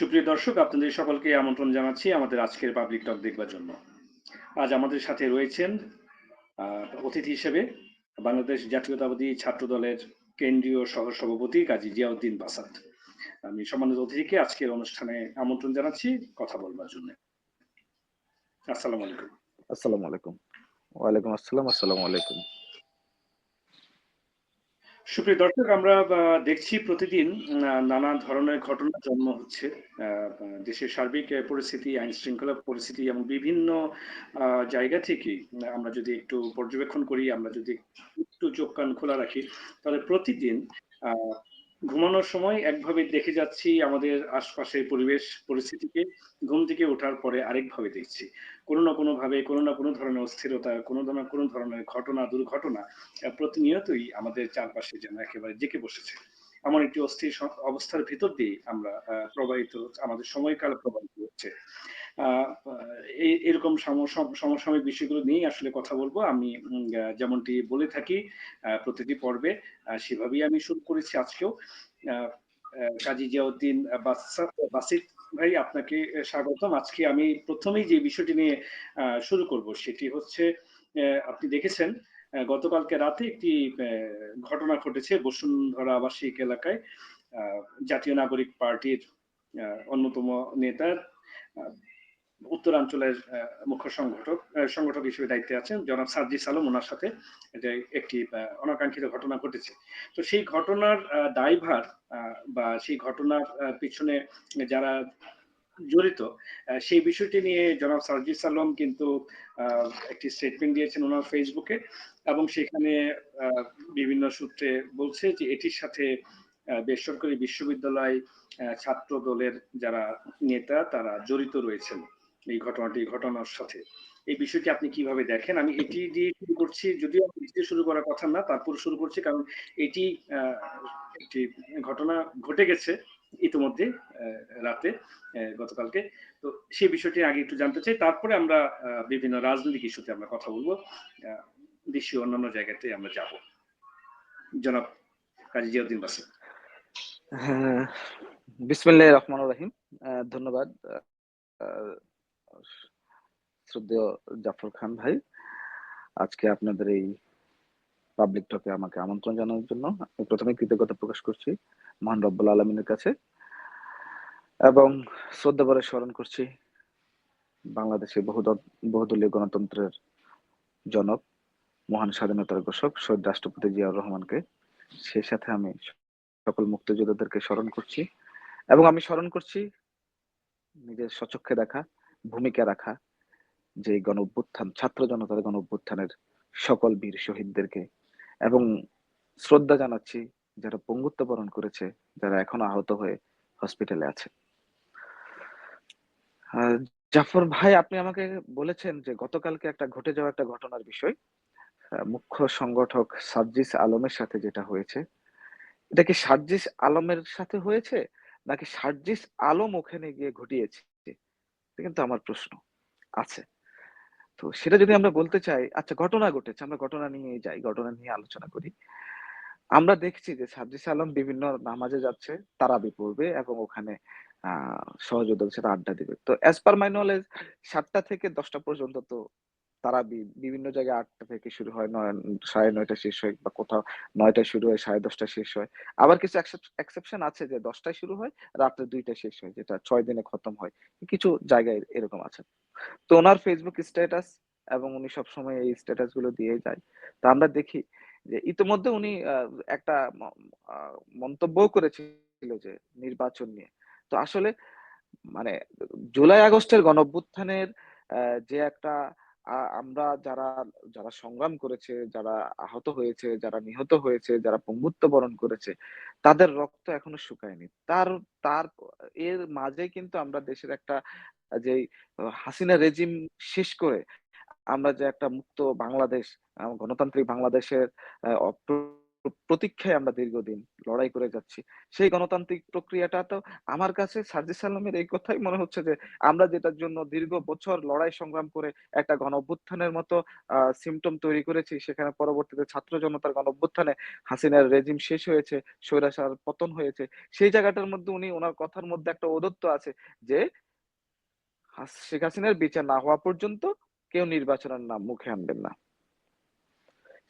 সুপ্রিয় দর্শক, আপনাদের সকলকে আমন্ত্রণ জানাচ্ছি আমাদের আজকের পাবলিক টক দেখবার জন্য। আজ আমাদের সাথে রয়েছেন অতিথি হিসেবে বাংলাদেশ জাতীয়তাবাদী ছাত্র দলের কেন্দ্রীয় সহ-সভাপতি কাজী জিয়াউদ্দিন বাসাত। আমি সম্মানিত অতিথিকে আজকের অনুষ্ঠানে আমন্ত্রণ জানাচ্ছি কথা বলবার জন্য। আসসালামু আলাইকুম। আসসালামু আলাইকুম। ওয়ালাইকুম আসসালাম। আসসালামু আলাইকুম। সুপ্রিয় দর্শক, আমরা দেখছি প্রতিদিন নানা ধরনের ঘটনার জন্ম হচ্ছে। দেশের সার্বিক পরিস্থিতি, আইন শৃঙ্খলা পরিস্থিতি এবং বিভিন্ন জায়গা থেকে আমরা যদি একটু পর্যবেক্ষণ করি, আমরা যদি একটু চোখ কান খোলা রাখি, তাহলে প্রতিদিন আহ, ঘুমানোর সময় একভাবে দেখে যাচ্ছি আমাদের আশপাশের পরিবেশ পরিস্থিতিকে, ঘুম থেকে ওঠার পরে আরেকভাবে দেখছি। কোনো না কোনো ভাবে, কোনো না কোনো ধরনের অস্থিরতা, কোনো ধরনের ঘটনা, দুর্ঘটনা প্রতিনিয়তই আমাদের চারপাশে যেন একেবারে জেঁকে বসেছে। এমন একটি অস্থির অবস্থার ভিতর দিয়ে আমরা প্রবাহিত, আমাদের সময়কাল প্রবাহিত হচ্ছে। এরকম সমসাময়িক বিষয়গুলো নিয়েই আসলে কথা বলবো। আমি যেমনটি বলে থাকি প্রতিটি পর্বে, সেভাবেই আমি শুরু করেছি আজকেও। আহ, কাজী জিয়াউদ্দিন বাসিত ভাই, আপনাকে স্বাগতম। আজকে আমি প্রথমেই যে বিষয়টি নিয়ে শুরু করব সেটি হচ্ছে, আপনি দেখেছেন গতকালকে রাতে একটি ঘটনা ঘটেছে বসুন্ধরা আবাসিক এলাকায়। জাতীয় নাগরিক পার্টির অন্যতম নেতার, উত্তরাঞ্চলের মুখ্য সংগঠক হিসেবে দায়িত্বে আছেন জনাব সার্জিস আলম, ওনার সাথে একটি অনাকাঙ্ক্ষিত ঘটনা ঘটেছে। তো সেই ঘটনার দায়ভার বা সেই ঘটনার পিছনে যারা জড়িত, সেই বিষয়টি নিয়ে জনাব সার্জিস আলম কিন্তু একটি স্টেটমেন্ট দিয়েছেন ওনার ফেসবুকে, এবং সেখানে বিভিন্ন সূত্রে বলছে যে এটির সাথে বেসরকারি বিশ্ববিদ্যালয় ছাত্র দলের যারা নেতা তারা জড়িত রয়েছেন এই ঘটনার সাথে। এই বিষয়টি আপনি কিভাবে দেখেন? আমি এটি দিয়ে শুরু করছি, যদিও এটি দিয়ে শুরু করার কথা না, তারপর শুরু করছি কারণ এটি একটি ঘটনা ঘটে গেছে ইতিমধ্যে রাতে, গতকালকে। তো সেই বিষয়টি আগে একটু জানতে চাই, তারপরে আমরা বিভিন্ন রাজনৈতিক ইস্যুতে আমরা কথা বলবো, দেশীয় অন্যান্য জায়গাতে আমরা যাব। জনাব কাজী জিয়াউদ্দিন বাসিত। হ্যাঁ, বিসমিল্লাহির রহমানির রহিম। ধন্যবাদ শ্রদ্ধেয় জাফর খান ভাই, আজকে আপনাদের এই পাবলিক টকে আমাকে আমন্ত্রণ জানানোর জন্য আমি প্রথমে কৃতজ্ঞতা প্রকাশ করছি মহান রব্বুল আলামিনের কাছে, এবং শ্রদ্ধা ভরে স্মরণ করছি বাংলাদেশের বহুদলীয় গণতন্ত্রের জনক, মহান স্বাধীনতার ঘোষক শহীদ রাষ্ট্রপতি জিয়াউর রহমানকে। সেই সাথে আমি সকল মুক্তিযোদ্ধাদেরকে স্মরণ করছি, এবং আমি স্মরণ করছি নিজের স্বচক্ষে দেখা, ভূমিকা রাখা যে গণ অভ্যুত্থান, ছাত্র জনতার গণ অভ্যুত্থানের সকল বীর শহীদদেরকে, এবং শ্রদ্ধা জানাচ্ছি যারা পঙ্গুত্ব বরণ করেছে, যারা এখনো আহত হয়ে হসপিটালে আছে। জাফর ভাই, আপনি আমাকে বলেছেন যে গতকালকে একটা ঘটে যাওয়া একটা ঘটনার বিষয়, মুখ্য সংগঠক সার্জিস আলমের সাথে যেটা হয়েছে, এটা কি সার্জিস আলমের সাথে হয়েছে নাকি সার্জিস আলম ওখানে গিয়ে ঘটিয়েছে? এটা কিন্তু আমার প্রশ্ন আছে। তো সেটা যদি আমরা বলতে চাই, আচ্ছা ঘটনা ঘটেছে, আমরা ঘটনা নিয়ে যাই, ঘটনা নিয়ে আলোচনা করি। আমরা দেখছি যে সার্জিস আলম বিভিন্ন নামাজে যাচ্ছে, তারাবি পড়বে এবং ওখানে সহযোদ্ধাদের সাথে আড্ডা দিবে। তো অ্যাজ পার মাই নলেজ ৭টা থেকে ১০টা পর্যন্ত তো তারাবি বিভিন্ন জায়গায় ৮টা থেকে শুরু হয়, ৯:৩০ শেষ হয়, বা কোথাও ৯টায় শুরু হয়, 10:30 শেষ হয়। আবার কিছু এক্সেপশন আছে যে ১০টায় শুরু হয়, রাত্রে ২টায় শেষ হয়, যেটা ৬ দিনে খতম হয়। কিছু জায়গায় এরকম আছে। তো ওনার ফেসবুক স্ট্যাটাস, এবং উনি সবসময় এই স্ট্যাটাস গুলো দিয়ে যায়। তো আমরা দেখি যে ইতিমধ্যে উনি একটা মন্তব্যও করেছিল যে নির্বাচন নিয়ে। তো আসলে মানে জুলাই আগস্টের গণঅভ্যুত্থানের যে একটা আমরা যারা যারা সংগ্রাম করেছে, যারা আহত হয়েছে, যারা নিহত হয়েছে, যারা পঙ্গুত্ব বরণ করেছে, তাদের রক্ত এখনো শুকায়নি। তার তার এর মাঝে কিন্তু আমরা দেশের একটা যেই হাসিনা রেজিম শেষ করে আমরা যে একটা মুক্ত বাংলাদেশ, গণতান্ত্রিক বাংলাদেশের প্রতীক্ষায় আমরা দীর্ঘদিন লড়াই করে যাচ্ছি। সেই গণতান্ত্রিক প্রক্রিয়াটা তো আমার কাছে সার্জিস আলমের এই কথাই মনে হচ্ছে যে আমরা যেটার জন্য দীর্ঘ বছর লড়াই সংগ্রাম করে একটা গণঅভ্যুত্থানের মতো সিম্পটম তৈরি করেছি, সেখানে পরবর্তীতে ছাত্র জনতার গণঅভ্যুত্থানে হাসিনার রেজিম শেষ হয়েছে, স্বৈরাচার পতন হয়েছে। সেই জায়গাটার মধ্যে উনি উনার কথার মধ্যে একটা ঔদ্ধত্য আছে যে শেখ হাসিনার বিচার না হওয়া পর্যন্ত কেউ নির্বাচনের নাম মুখে আনবেন না।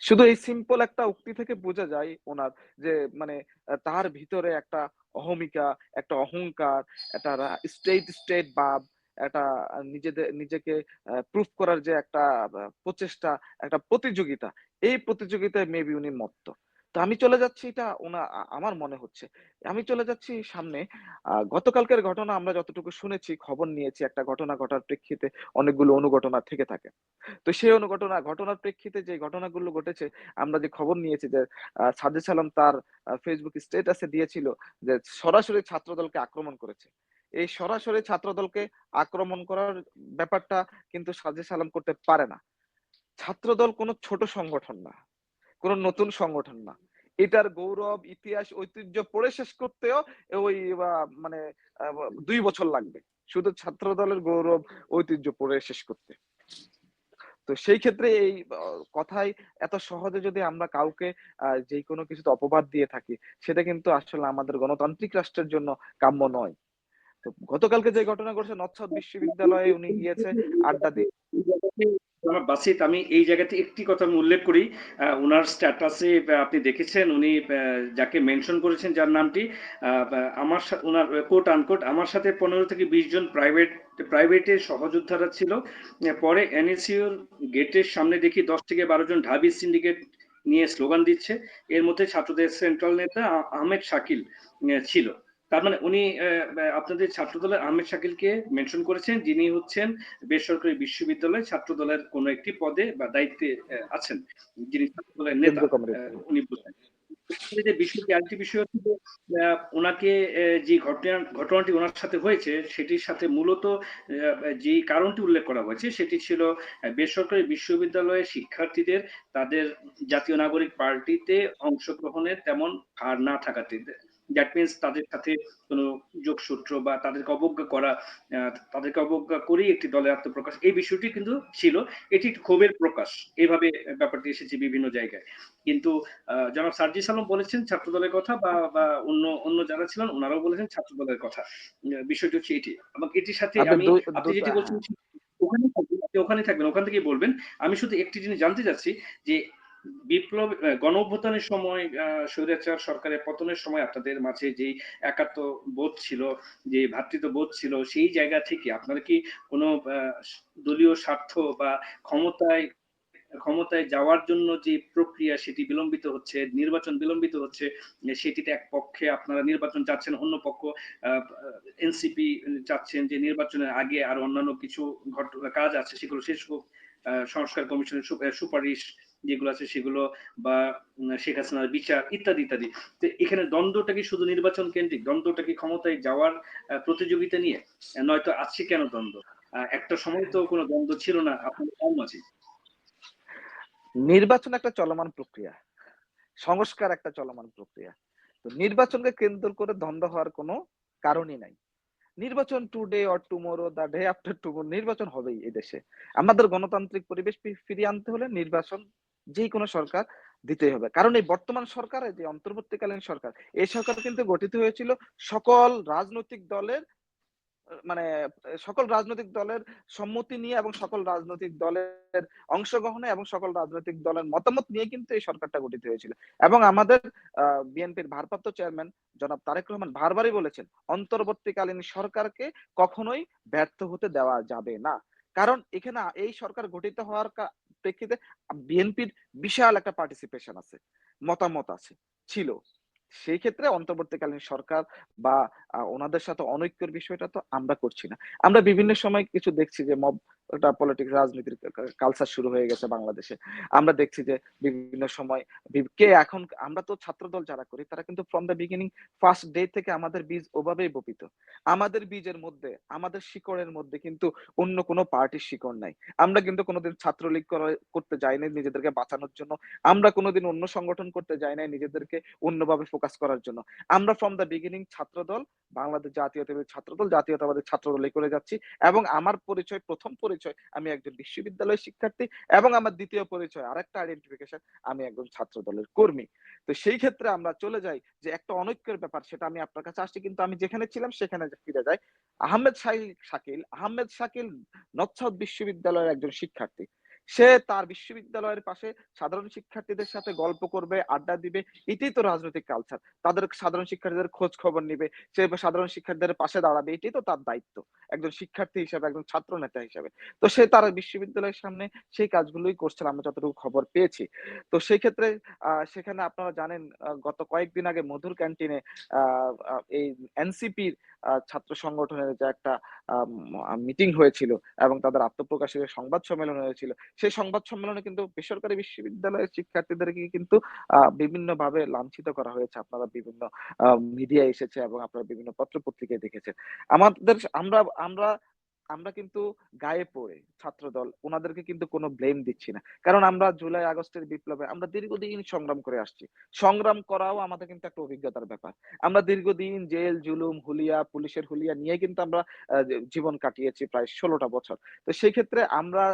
শুধু এই সিম্পল একটা উক্তি থেকে বোঝা যায় ওনার যে মানে তার ভিতরে একটা অহমিকা, একটা অহংকার, একটা স্টেট ভাব, একটা নিজেকে প্রুফ করার যে একটা প্রচেষ্টা, একটা প্রতিযোগিতা, এই প্রতিযোগিতায় মেবি উনি মত্ত। তো আমি চলে যাচ্ছি, এটা আমার মনে হচ্ছে আমি চলে যাচ্ছি সামনে। গতকালকের ঘটনা আমরা যতটুকু শুনেছি, খবর নিয়েছি, একটা ঘটনা ঘটার প্রেক্ষিতে অনেকগুলো অনুঘটনা থেকে থাকে। তো সেই ঘটনার প্রেক্ষিতে যে ঘটনাগুলো ঘটেছে, আমরা যে খবর নিয়েছি যে সাজিদ আলম তার ফেসবুক স্ট্যাটাসে দিয়েছিল যে সরাসরি ছাত্রদলকে আক্রমণ করেছে। এই সরাসরি ছাত্রদলকে আক্রমণ করার ব্যাপারটা কিন্তু সাজিদ আলম করতে পারে না। ছাত্রদল কোনো ছোট সংগঠন না, কোনো নতুন সংগঠন না। এটার গৌরব, ইতিহাস, ঐতিহ্য পড়ে শেষ করতেও ওই মানে ২ বছর লাগবে। শুধু ছাত্রদলের গৌরব, ঐতিহ্য পড়ে শেষ করতে। তো সেই ক্ষেত্রে এই কথায় এত সহজে যদি আমরা কাউকে যেকোনো কিছুতে অপবাদ দিয়ে থাকি, সেটা কিন্তু আসলে আমাদের গণতান্ত্রিক রাষ্ট্রের জন্য কাম্য নয়। তো গতকালকে যে ঘটনা ঘটছে, নর্থ সাউথ বিশ্ববিদ্যালয়ে উনি গিয়েছে আড্ডা দিয়ে। জনাব বাসিত, আমি এই জায়গাতে একটি কথা আমি উল্লেখ করি। উনার স্ট্যাটাসে আপনি দেখেছেন উনি যাকে মেনশন করেছেন, যার নামটি আমার উনার কোট আনকোট আমার সাথে 15 থেকে 20 জন প্রাইভেটের সহযোদ্ধারা ছিল। পরে এনএসইউর গেটের সামনে দেখি 10 থেকে 12 জন ঢাবি সিন্ডিকেট নিয়ে স্লোগান দিচ্ছে। এর মধ্যে ছাত্রদের সেন্ট্রাল নেতা আহমেদ শাকিল ছিল। তার মানে উনি আপনাদের ছাত্রদলের আহমেদ শাকিলকে মেনশন করেছেন, যিনি হচ্ছেন বেসরকারি বিশ্ববিদ্যালয় ছাত্রদলের কোনো একটি পদে বা দায়িত্বে আছেন, যিনি ছাত্রদলের নেতা। কেন্দ্রীয় কমিটির। উনি বলছেন যে বিষয়টি, আরেকটি বিষয় হচ্ছে যে ওনাকে যে ঘটনাটি ওনার সাথে হয়েছে, সেটির সাথে মূলত যে কারণটি উল্লেখ করা হয়েছে সেটি ছিল বেসরকারি বিশ্ববিদ্যালয়ের শিক্ষার্থীদের তাদের জাতীয় নাগরিক পার্টিতে অংশগ্রহণের তেমন ভার না থাকাতে। দ্যাট মিনস তাদের সাথে কোনো যোগসূত্র বা তাদেরকে অবজ্ঞা করেই একটি দলের আত্মপ্রকাশ, এই বিষয়টি কিন্তু ছিল। এটি একটি ক্ষোভের প্রকাশ, এইভাবে ব্যাপারটি এসেছে বিভিন্ন জায়গায়। কিন্তু জনাব সার্জিস আলম বলেছেন ছাত্রদলের কথা, বা অন্য অন্য যারা ছিলেন ওনারাও বলেছেন ছাত্রদলের কথা। বিষয়টি হচ্ছে এটি, এবং এটির সাথে আপনি আমি, আপনি যেটি বলছেন হ্যাঁ। ওখানে থাকবেন, ওখান থেকেই বলবেন। আমি শুধু একটি জিনিস জানতে চাচ্ছি যে বিপ্লব গণ অভ্যুত্থানের সময় স্বৈরাচার সরকারের পতনের সময় আপনাদের মাঝে যেই একাত্ম বোধ ছিল, যে ভ্রাতৃত্ব বোধ ছিল, সেই জায়গা থেকে আপনারা কি কোনো দলীয় স্বার্থ বা ক্ষমতায় ক্ষমতায় যাওয়ার জন্য যে প্রক্রিয়া সেটি বিলম্বিত হচ্ছে, নির্বাচন বিলম্বিত হচ্ছে, সেটিতে এক পক্ষে আপনারা নির্বাচন চাচ্ছেন, অন্য পক্ষ এনসিপি চাচ্ছেন যে নির্বাচনের আগে আর অন্যান্য কিছু কাজ আছে সেগুলো শেষ হোক, সংস্কার কমিশনের সুপারিশ যেগুলো আছে সেগুলো, বা শেখ হাসিনার বিচার ইত্যাদি ইত্যাদি। তো এখানে দ্বন্দ্বটা কি শুধু নির্বাচন কেন্দ্রিক? দ্বন্দ্বটা কি ক্ষমতায় যাওয়ার প্রতিযোগিতা নিয়ে? নয়তো আছে কেন দ্বন্দ্ব? একটা সময় তো কোনো দ্বন্দ্ব ছিল না আপনাদের কম আছে। নির্বাচন একটা চলমান প্রক্রিয়া, সংস্কার একটা চলমান প্রক্রিয়া। তো নির্বাচনকে কেন্দ্র করে দ্বন্দ্ব হওয়ার কোনো কারণই নাই। নির্বাচন today or tomorrow, the day after tomorrow নির্বাচন হবেই এদেশে। আমাদের গণতান্ত্রিক পরিবেশ ফিরিয়ে আনতে হলে নির্বাচন যে কোনো সরকার দিতেই হবে। কারণ এই বর্তমান সরকারের যে অন্তর্বর্তীকালীন সরকার, এই সরকার কিন্তু গঠিত হয়েছিল সকল রাজনৈতিক দলের মানে সকল রাজনৈতিক দলের সম্মতি নিয়ে এবং সকল রাজনৈতিক দলের অংশগ্রহণে এবং সকল রাজনৈতিক দলের মতামত নিয়ে কিন্তু এই সরকারটা গঠিত হয়েছিল। এবং আমাদের বিএনপির ভারপ্রাপ্ত চেয়ারম্যান জনাব তারেক রহমান বারবারই বলেছেন, অন্তর্বর্তীকালীন সরকারকে কখনোই ব্যর্থ হতে দেওয়া যাবে না। কারণ এখানে এই সরকার গঠিত হওয়ার প্রেক্ষিতে বিএনপির বিশাল একটা পার্টিসিপেশন আছে, মতামত আছে, ছিল। সেই ক্ষেত্রে অন্তর্বর্তীকালীন সরকার বা ওনাদের সাথে অনৈক্যের বিষয়টা তো আমরা করছি না। আমরা বিভিন্ন সময় কিছু দেখছি যে মব একটা পলিটিক্স রাজনীতির কালচার শুরু হয়ে গেছে বাংলাদেশে। আমরা দেখছি যে বিভিন্ন সময় কে এখন আমরা তো ছাত্রদল যারা করি তারা কিন্তু from the beginning first day থেকে আমাদের বীজ ওভাবেই বপিত। আমাদের বীজের মধ্যে, আমাদের শিকড়ের মধ্যে কিন্তু অন্য কোনো পার্টির শিকড় নাই। আমরা কিন্তু কোনোদিন ছাত্রলীগ করতে যাই নাই নিজেদেরকে বাঁচানোর জন্য। আমরা কোনোদিন অন্য সংগঠন করতে যাই নাই নিজেদেরকে অন্যভাবে ফোকাস করার জন্য। আমরা ফ্রম দ্য বিগিনিং ছাত্রদল, বাংলাদেশ জাতীয়তাবাদী ছাত্রদল, জাতীয়তাবাদী ছাত্রদলই করে যাচ্ছি এবং আমার পরিচয়, ১ম পরিচয় আমি একজন বিশ্ববিদ্যালয়ের শিক্ষার্থী এবং আমার ২য় পরিচয় আরেকটা আইডেন্টিফিকেশন আমি একজন ছাত্রদলের কর্মী। তো সেই ক্ষেত্রে আমরা চলে যাই যে একটা অনৈক্যের ব্যাপার সেটা আমি আপনার কাছে আসছি কিন্তু আমি যেখানে ছিলাম সেখানে ফিরে যাই। আহমেদ শাকিল নর্থ সাউথ বিশ্ববিদ্যালয়ের একজন শিক্ষার্থী। সে তার বিশ্ববিদ্যালয়ের পাশে সাধারণ শিক্ষার্থীদের সাথে গল্প করবে, আড্ডা দিবে। এটাই তো রাজনৈতিক কালচার। তাদের সাধারণ শিক্ষার্থীদের খোঁজ খবর নিবে। সে সাধারণ শিক্ষার্থীদের পাশে দাঁড়াবে। এটাই তো তার দায়িত্ব। একজন শিক্ষার্থী হিসেবে, একজন ছাত্র নেতা হিসেবে। তো সে তার বিশ্ববিদ্যালয়ের সামনে সেই কাজগুলোই করছিল আমরা যতটুকু খবর পেয়েছি। তো সেই ক্ষেত্রে সেখানে আপনারা জানেন গত কয়েকদিন আগে মধুর ক্যান্টিনে আ আ এই এনসিপির ছাত্র সংগঠনের যে একটা আম মিটিং হয়েছিল এবং তাদের আত্মপ্রকাশের সংবাদ সম্মেলন হয়েছিল। সেই সংবাদ সম্মেলনে কিন্তু বেসরকারি বিশ্ববিদ্যালয়ের শিক্ষার্থীদেরকে কিন্তু বিভিন্নভাবে লাঞ্ছিত করা হয়েছে। আপনারা বিভিন্ন আ মিডিয়ায় এসেছে এবং আপনারা বিভিন্ন পত্র-পত্রিকায় দেখেছেন। আমাদের আমরা আমরা আমরা কিন্তু গায়ে পড়ে ছাত্রদল উনাদেরকে কিন্তু কোনো ব্লেম দিচ্ছি না। কারণ আমরা জুলাই আগস্টের বিপ্লবে আমরা দীর্ঘদিন সংগ্রাম করে আসছি। সংগ্রাম করাও আমাদের কিন্তু একটা অভিজ্ঞতার ব্যাপার। আমরা দীর্ঘদিন জেল, জুলুম, হুলিয়া, পুলিশের হুলিয়া নিয়ে কিন্তু আমরা জীবন কাটিয়েছি প্রায় ১৬ টা বছর। তো সেই ক্ষেত্রে আমরা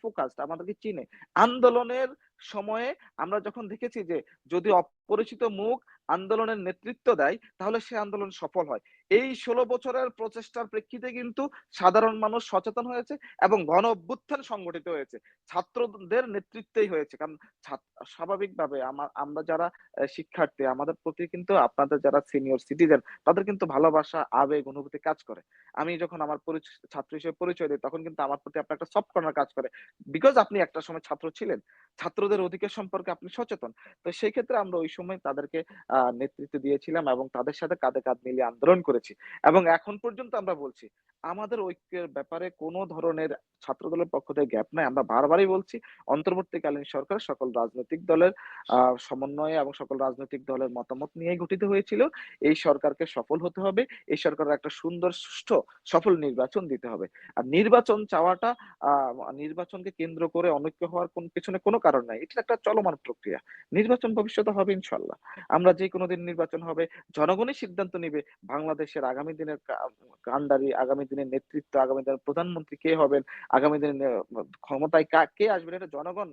ফোকাসড, আমাদেরকে চিনে। আন্দোলনের সময়ে আমরা যখন দেখেছি যে যদি অপরিচিত মুখ আন্দোলনের নেতৃত্ব দেয় তাহলে সে আন্দোলন সফল হয়। এই ১৬ বছরের প্রচেষ্টার প্রেক্ষিতে কিন্তু সাধারণ মানুষ সচেতন হয়েছে এবং গণ অভ্যুত্থান সংগঠিত হয়েছে। ছাত্রদের নেতৃত্বেই হয়েছে। কারণ স্বাভাবিকভাবে আমরা যারা শিক্ষার্থী আমাদের প্রতি কিন্তু আপনাদের যারা সিনিয়র সিটিজেন তাদের কিন্তু ভালোবাসা, আবেগ, অনুভূতি কাজ করে। আমি যখন আমার ছাত্র হিসেবে পরিচয় দেই তখন কিন্তু আমার প্রতি আপনার একটা সফট কর্নার কাজ করে। বিকজ আপনি একটা সময় ছাত্র ছিলেন। ছাত্রদের অধিকার সম্পর্কে আপনি সচেতন। তো সেই ক্ষেত্রে আমরা ওই সময় তাদেরকে নেতৃত্ব দিয়েছিলাম এবং তাদের সাথে কাঁধে কাঁধ মিলিয়ে আন্দোলন করেছি। এবং এখন পর্যন্ত আমরা বলছি, আমাদের ঐক্যের ব্যাপারে কোনো ধরনের ছাত্রদলের পক্ষ থেকে গ্যাপ নাই। আমরা বারবারই বলছি, অন্তর্বর্তীকালীন সরকার সকল রাজনৈতিক দলের আ সমন্বয়ে এবং সকল রাজনৈতিক দলের মতামত নিয়েই গঠিত হয়েছিল। এই সরকারকে সফল হতে হবে। এই সরকারের একটা সুন্দর সুষ্ঠু সফল নির্বাচন দিতে হবে। আর নির্বাচন চাওয়াটা আ নির্বাচনকে কেন্দ্র করে অনৈক্য হওয়ার পেছনে কোনো কারণ নাই। এটা একটা চলমান প্রক্রিয়া। নির্বাচন ভবিষ্যতে হবে ইনশাআল্লাহ। আমরা যেকোনো দিন নির্বাচন হবে, জনগণই সিদ্ধান্ত নিবে বাংলাদেশের আগামী দিনের কান্ডারি, আগামী দিনের নেতৃত্ব, আগামী দিনের প্রধানমন্ত্রী কে হবেন, আগামী দিনের ক্ষমতায় কে আসবেন এটা জনগণ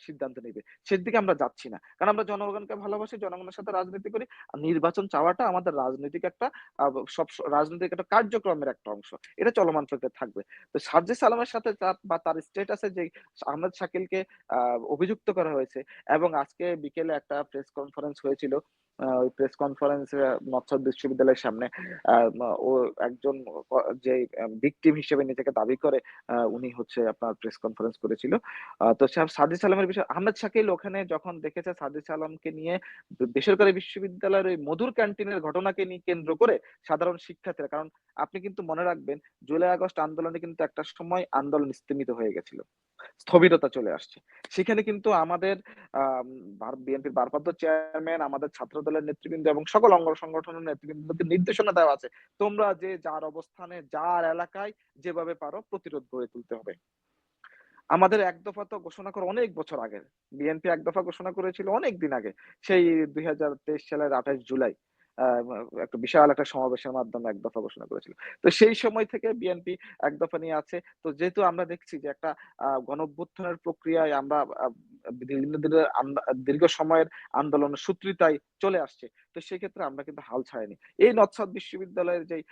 সিদ্ধান্ত নিবে। সেদিকে আমরা যাচ্ছি না। কারণ আমরা জনগণকে ভালোবাসি, জনগণের সাথে রাজনীতি করি। আর নির্বাচন চাওয়াটা আমাদের রাজনৈতিক একটা আ সব রাজনৈতিক একটা কার্যক্রমের একটা অংশ। এটা চলমান প্রক্রিয়া থাকবে। তো সার্জিস আলমের সাথে তার স্ট্যাটাসে যে আহমেদ শাকিলকে আ অভিযুক্ত করা হয়েছে এবং আজকে বিকেলে একটা প্রেস কনফারেন্স হয়েছিল। ওই প্রেস কনফারেন্সে নর্থ সাউথ বিশ্ববিদ্যালয়ের সামনে আ ও একজন যে ভিকটিম হিসেবে নিজেকে দাবি করে উনি হচ্ছে আপনার প্রেস কনফারেন্স করেছিল। তো সার্জিস আলমের বিষয়ে আহমেদ শাকিল ওখানে যখন দেখেছে সার্জিস আলমকে নিয়ে বেসরকারি বিশ্ববিদ্যালয়ের ওই মধুর ক্যান্টিনের ঘটনাকে নিয়ে কেন্দ্র করে সাধারণ শিক্ষার্থীরা কারণ আপনি কিন্তু মনে রাখবেন জুলাই আগস্ট আন্দোলনে কিন্তু একটা সময় আন্দোলন স্তিমিত হয়ে গেছিল। স্থবিরতা চলে আসছে। সেখানে কিন্তু আমাদের আম বিএনপির ভারপ্রাপ্ত চেয়ারম্যান, আমাদের ছাত্রদলের নেতৃবৃন্দ এবং সকল অঙ্গ সংগঠনের নেতৃবৃন্দকে নির্দেশনা দেওয়া আছে। তোমরা যে যার অবস্থানে, যার এলাকায় যেভাবে পারো প্রতিরোধ গড়ে তুলতে হবে। আমাদের এক দফা তো ঘোষণা করা অনেক বছর আগের। বিএনপি এক দফা ঘোষণা করেছিল অনেক দিন আগে। সেই ২০২৩ সালের ২৮ জুলাই আ একটা বিশাল একটা সমাবেশের মাধ্যমে এক দফা ঘোষণা করেছিল। তো সেই সময় থেকে বিএনপি এক দফা নিয়ে আছে। তো যেহেতু আমরা দেখছি যে একটা গণঅভ্যুত্থানের প্রক্রিয়ায় আমরা বিভিন্ন দিনের দীর্ঘ সময়ের আন্দোলনের সূত্রিতায় চলে আসছে। তো সেক্ষেত্রে আমরা কিন্তু হাল ছাড়িনি। এই নর্থ সাউথ বিশ্ববিদ্যালয়ের যেই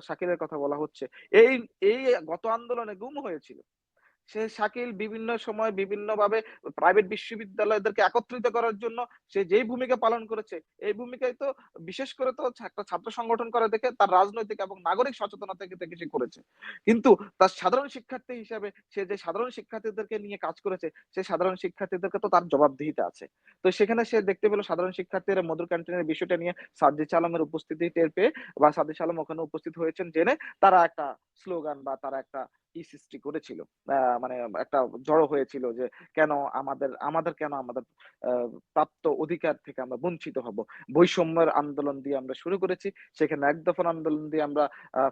শাকিলের কথা বলা হচ্ছে, এই এই গত আন্দোলনে গুম হয়েছিল। সে শাকিল বিভিন্ন সময় বিভিন্নভাবে প্রাইভেট বিশ্ববিদ্যালয়দেরকে একত্রিত করার জন্য সে যেই ভূমিকা পালন করেছে, এই ভূমিকায় তো বিশেষ করে তো একটা ছাত্র সংগঠন করে দেখে তার রাজনৈতিক এবং নাগরিক সচেতনতা থেকে সে করেছে। কিন্তু তার সাধারণ শিক্ষার্থী হিসেবে সে যে সাধারণ শিক্ষার্থীদেরকে নিয়ে কাজ করেছে, সে সাধারণ শিক্ষার্থীদেরকে তো তার জবাবদিহিতা আছে। তো সেখানে সে দেখতে পেল সাধারণ শিক্ষার্থীরা মধুর ক্যান্টিনের বিষয়টা নিয়ে সার্জিস আলমের উপস্থিতি টের পেয়ে বা সার্জিস আলম ওখানে উপস্থিত হয়েছেন জেনে তারা একটা স্লোগান বা তারা একটা সৃষ্টি করেছিল। মানে একটা জড়ো হয়েছিল যে কেন আমাদের কেন আমাদের আ প্রাপ্ত অধিকার থেকে আমরা বঞ্চিত হব। বৈষম্যের আন্দোলন দিয়ে আমরা শুরু করেছি। সেখানে এক দফার আন্দোলন দিয়ে আমরা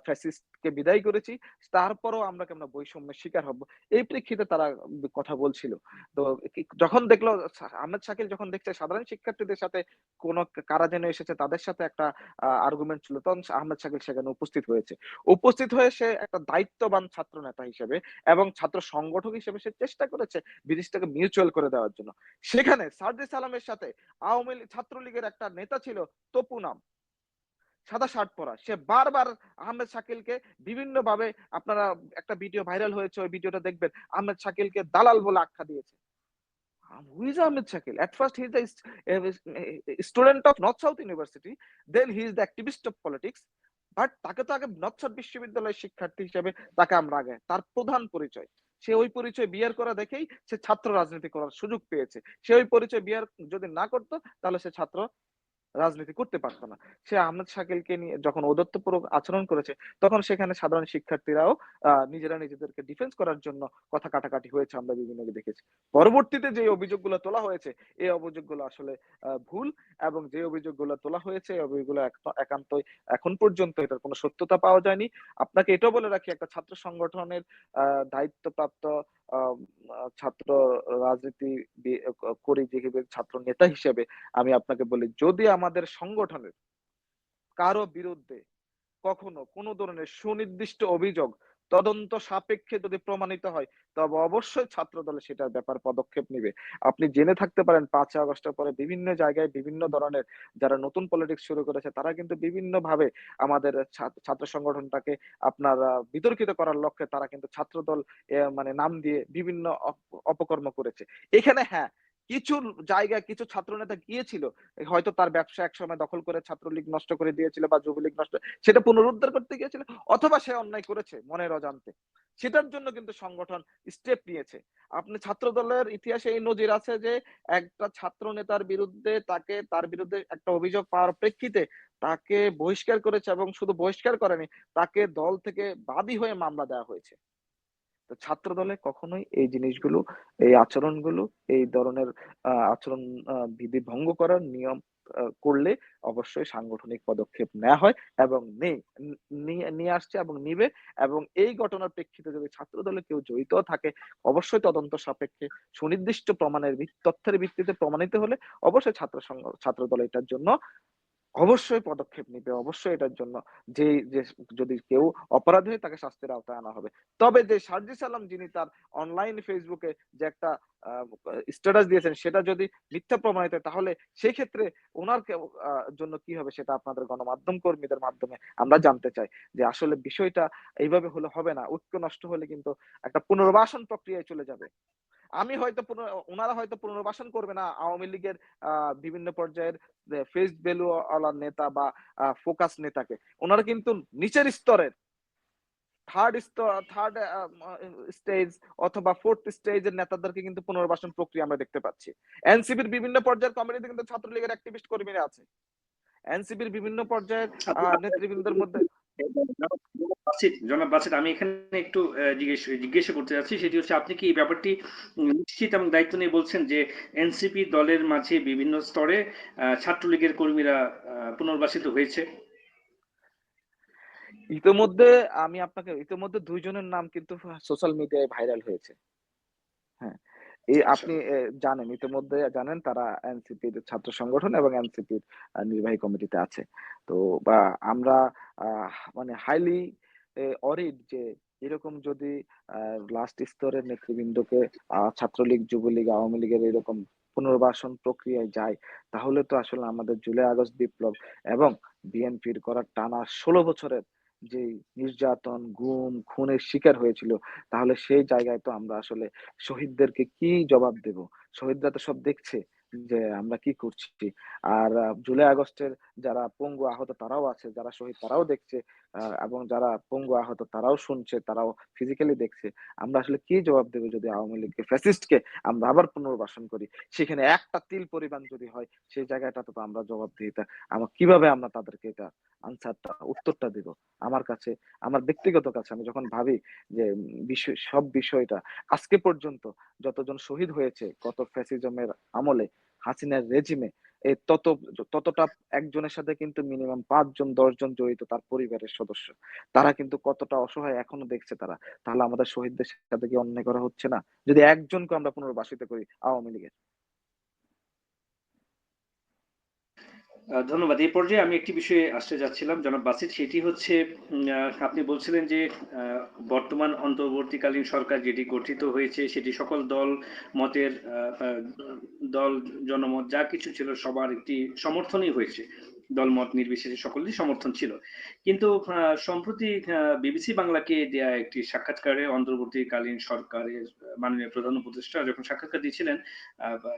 ফ্যাসিস্টকে বিদায় করেছি। তারপরেও আমরা কেন বৈষম্যের শিকার হব। এই প্রেক্ষিতে তারা কথা বলছিল। তো যখন দেখলো আহমেদ শাকিল যখন দেখছে সাধারণ শিক্ষার্থীদের সাথে কোন কারা যেন এসেছে তাদের সাথে একটা আর্গুমেন্ট ছিল, তখন আহমেদ শাকিল সেখানে উপস্থিত হয়েছে। উপস্থিত হয়ে সে একটা দায়িত্ববান ছাত্র নেতা হিসেবে এবং ছাত্র সংগঠক হিসেবে সে চেষ্টা করেছে জিনিসটাকে মিউচুয়াল করে দেওয়ার জন্য। সেখানে সার্জিস আলমের সাথে ছাত্রলীগের একটা নেতা ছিল তপু নাম, সাদা শার্ট পরা। সে বারবার আহমেদ শাকিলকে বিভিন্নভাবে, আপনারা একটা ভিডিও ভাইরাল হয়েছে, ওই ভিডিওটা দেখবেন। আহমেদ শাকিলকে দালাল বলে আখ্যা দিয়েছে। Who is Ahmed Shakil? At first, he is the student of North South University. Then he is the activist of politics. But তাকে তো আগে নর্থ সাউথ বিশ্ববিদ্যালয়ের শিক্ষার্থী হিসেবে তাকে আমরা আগে তার প্রধান পরিচয়, সে ওই পরিচয় বিয়ার করা দেখেই সে ছাত্র রাজনীতি করার সুযোগ পেয়েছে। সে ওই পরিচয় বিয়ার যদি না করতো তাহলে সে ছাত্র রাজনীতি করতে পারত না। সে আহমেদ শাকিলকে নিয়ে যখন ঔদ্ধত্যপূর্বক আচরণ করেছে, তখন সেখানে সাধারণ শিক্ষার্থীরাও নিজেরা নিজেদেরকে ডিফেন্স করার জন্য কথা কাটাকাটি হয়েছে, আমরা বিভিন্ন দেখেছি। পরবর্তীতে যে অভিযোগগুলো তোলা হয়েছে, এই অভিযোগগুলো আসলে ভুল, এবং যে অভিযোগগুলো তোলা হয়েছে এই অভিযোগগুলো একান্তই এখন পর্যন্ত এটার কোনো সত্যতা পাওয়া যায়নি। আপনাকে এটাও বলে রাখি, একটা ছাত্র সংগঠনের দায়িত্বপ্রাপ্ত আ আ ছাত্র রাজনীতি করি যেভাবে ছাত্র নেতা হিসেবে আমি আপনাকে বলি, যদি আমাদের সংগঠনের কারো বিরুদ্ধে কখনো কোনো ধরনের সুনির্দিষ্ট অভিযোগ তদন্ত সাপেক্ষে যদি প্রমাণিত হয়, তবে অবশ্যই ছাত্রদল সেটার ব্যাপার পদক্ষেপ নিবে। আপনি জেনে থাকতে পারেন ৫ই আগস্টের পরে বিভিন্ন জায়গায় বিভিন্ন ধরনের যারা নতুন পলিটিক্স শুরু করেছে তারা কিন্তু বিভিন্নভাবে আমাদের ছাত্র সংগঠনটাকে আপনার বিতর্কিত করার লক্ষ্যে তারা কিন্তু ছাত্রদল মানে নাম দিয়ে বিভিন্ন অপকর্ম করেছে। এখানে হ্যাঁ, কিছু জায়গায় কিছু ছাত্রনেতা গিয়েছিল। হয়তো তার ব্যবসা একসময় দখল করে ছাত্রলীগ নষ্ট করে দিয়েছিল বা যুবলীগ নষ্ট, সেটা পুনরুদ্ধার করতে গিয়েছিল, অথবা সে অন্যায় করেছে মনের অজান্তে। সেটার জন্য কিন্তু সংগঠন স্টেপ নিয়েছে। আপনি ছাত্রদলের ইতিহাসে এই নজির আছে যে একটা ছাত্র নেতার বিরুদ্ধে তার বিরুদ্ধে একটা অভিযোগ পাওয়ার প্রেক্ষিতে তাকে বহিষ্কার করেছে, এবং শুধু বহিষ্কার করেনি, তাকে দল থেকে বাদী হয়ে মামলা দেওয়া হয়েছে। তো ছাত্রদলে কখনোই এই জিনিসগুলো, এই আচরণগুলো, এই ধরনের আচরণ বিধি ভঙ্গ করার নিয়ম করলে অবশ্যই সাংগঠনিক পদক্ষেপ নেয়া হয় এবং নিয়ে আসছে এবং নিবে। এবং এই ঘটনার প্রেক্ষিতে যদি ছাত্রদলে কেউ জড়িত থাকে, অবশ্যই তদন্ত সাপেক্ষে সুনির্দিষ্ট তথ্যের ভিত্তিতে প্রমাণিত হলে অবশ্যই ছাত্রদল এটার জন্য অবশ্যই পদক্ষেপ নিবে। অবশ্যই এটার জন্য যে যদি কেউ অপরাধী হয় তাকে শাস্তির আওতায় আনা হবে। তবে যে সার্জিস আলম যিনি তার অনলাইন ফেসবুকে যে একটা আ স্ট্যাটাস দিয়েছেন সেটা যদি মিথ্যা প্রমাণিত হয়, তাহলে সেই ক্ষেত্রে উনার জন্য কি হবে সেটা আপনাদের গণমাধ্যম কর্মীদের মাধ্যমে আমরা জানতে চাই। যে আসলে বিষয়টা এইভাবে হলে হবে না। ঐক্য নষ্ট হলে কিন্তু একটা পুনর্বাসন প্রক্রিয়ায় চলে যাবে। আমি হয়তো উনারা হয়তো পুনর্বাসন করবে না আওয়ামী লীগের আ বিভিন্ন পর্যায়ের ফেস ভ্যালু ওয়ালা নেতা বা ফোকাস নেতাকে। উনারা কিন্তু নিচের স্তরের থার্ড স্টেজ অথবা 4th স্টেজের নেতাদেরকে কিন্তু পুনর্বাসন প্রক্রিয়া আমরা দেখতে পাচ্ছি। এনসিপির বিভিন্ন পর্যায়ের কমিটিতে কিন্তু ছাত্রলীগের অ্যাক্টিভিস্ট কর্মীরা আছে। এনসিপির বিভিন্ন পর্যায়ের নেতৃবৃন্দের মধ্যে জনাব বাছিত, আমি এখানে একটু জিজ্ঞাসা করতে চাচ্ছি, সেটি হচ্ছে আপনি কি এই ব্যাপারটি নিশ্চিত এবং দায়িত্ব নিয়ে বলছেন যে এনসিপি দলের মাঝে বিভিন্ন স্তরে ছাত্রলীগের কর্মীরা পুনর্বাসিত হয়েছে? ইতিমধ্যে ২ জনের নাম কিন্তু সোশ্যাল মিডিয়ায় ভাইরাল হয়েছে। হ্যাঁ, আচ্ছা। আপনি ইতিমধ্যে জানেন তারা এনসিপির ছাত্র সংগঠন এবং এনসিপির নির্বাহী কমিটিতে আছে। তো বা আমরা মানে হাইলি অরিড যে এরকম যদি আ লাস্ট স্তরের নেতৃবৃন্দকে ছাত্রলীগ, যুবলীগ, আওয়ামী লীগের এরকম পুনর্বাসন প্রক্রিয়ায় যায়, তাহলে তো আসলে আমাদের জুলাই আগস্ট বিপ্লব এবং বিএনপির করা টানা ১৬ বছরের যেই নির্যাতন, গুম, খুনের শিকার হয়েছিল, তাহলে সেই জায়গায় তো আমরা আসলে শহীদদেরকে কি জবাব দেব? শহীদরা তো সব দেখছে যে আমরা কি করছি। আর জুলাই আগস্টের যারা পঙ্গু আহত তারাও আছে, যারা শহীদ তারাও দেখছে। এবং যারা পঙ্গু আহত তারাও শুনছে, তারাও ফিজিক্যালি দেখছে। আমরা আসলে কি জবাব দেব যদি আওয়ামী লীগকে, ফ্যাসিস্টকে আমরা আবার পুনর্বাসন করি? সেখানে একটা তিল পরিমাণ যদি হয়, সেই জায়গাটাতে তো আমরা জবাবদিহিতা কিভাবে আমরা তাদেরকে এটা উত্তরটা দিব? আমার কাছে, আমার ব্যক্তিগত কাছে আমি যখন ভাবি যে সব বিষয়টা আজকে পর্যন্ত যতজন শহীদ হয়েছে গত ফ্যাসিজমের আমলে, হাসিনার রেজিমে, ততটা একজনের সাথে কিন্তু মিনিমাম ৫ জন ১০ জন জড়িত তার পরিবারের সদস্য। তারা কিন্তু কতটা অসহায় এখনো দেখছে তারা। তাহলে আমাদের শহীদদের সাথে কি অন্যায় করা হচ্ছে না? যদি একজনকে আমরা পুনর্বাসিত করি আওয়ামী লীগের। ধন্যবাদ। এই পর্যায়ে আমি একটি বিষয়ে আসতে যাচ্ছিলাম জনাব বাসিত, সেটি হচ্ছে আপনি বলছিলেন যে আ বর্তমান অন্তর্বর্তীকালীন সরকার যেটি গঠিত হয়েছে সেটি সকল দল মতের আ আ দল জনমত যা কিছু ছিল সবার একটি সমর্থনই হয়েছে। দলমত নির্বিশেষে সকলেরই সমর্থন ছিল। কিন্তু সম্প্রতি বিবিসি বাংলাকে দেয়া একটি সাক্ষাৎকারে অন্তর্বর্তীকালীন সরকারের মাননীয় প্রধান উপদেষ্টা যখন সাক্ষাৎকার দিয়েছিলেন, আ বা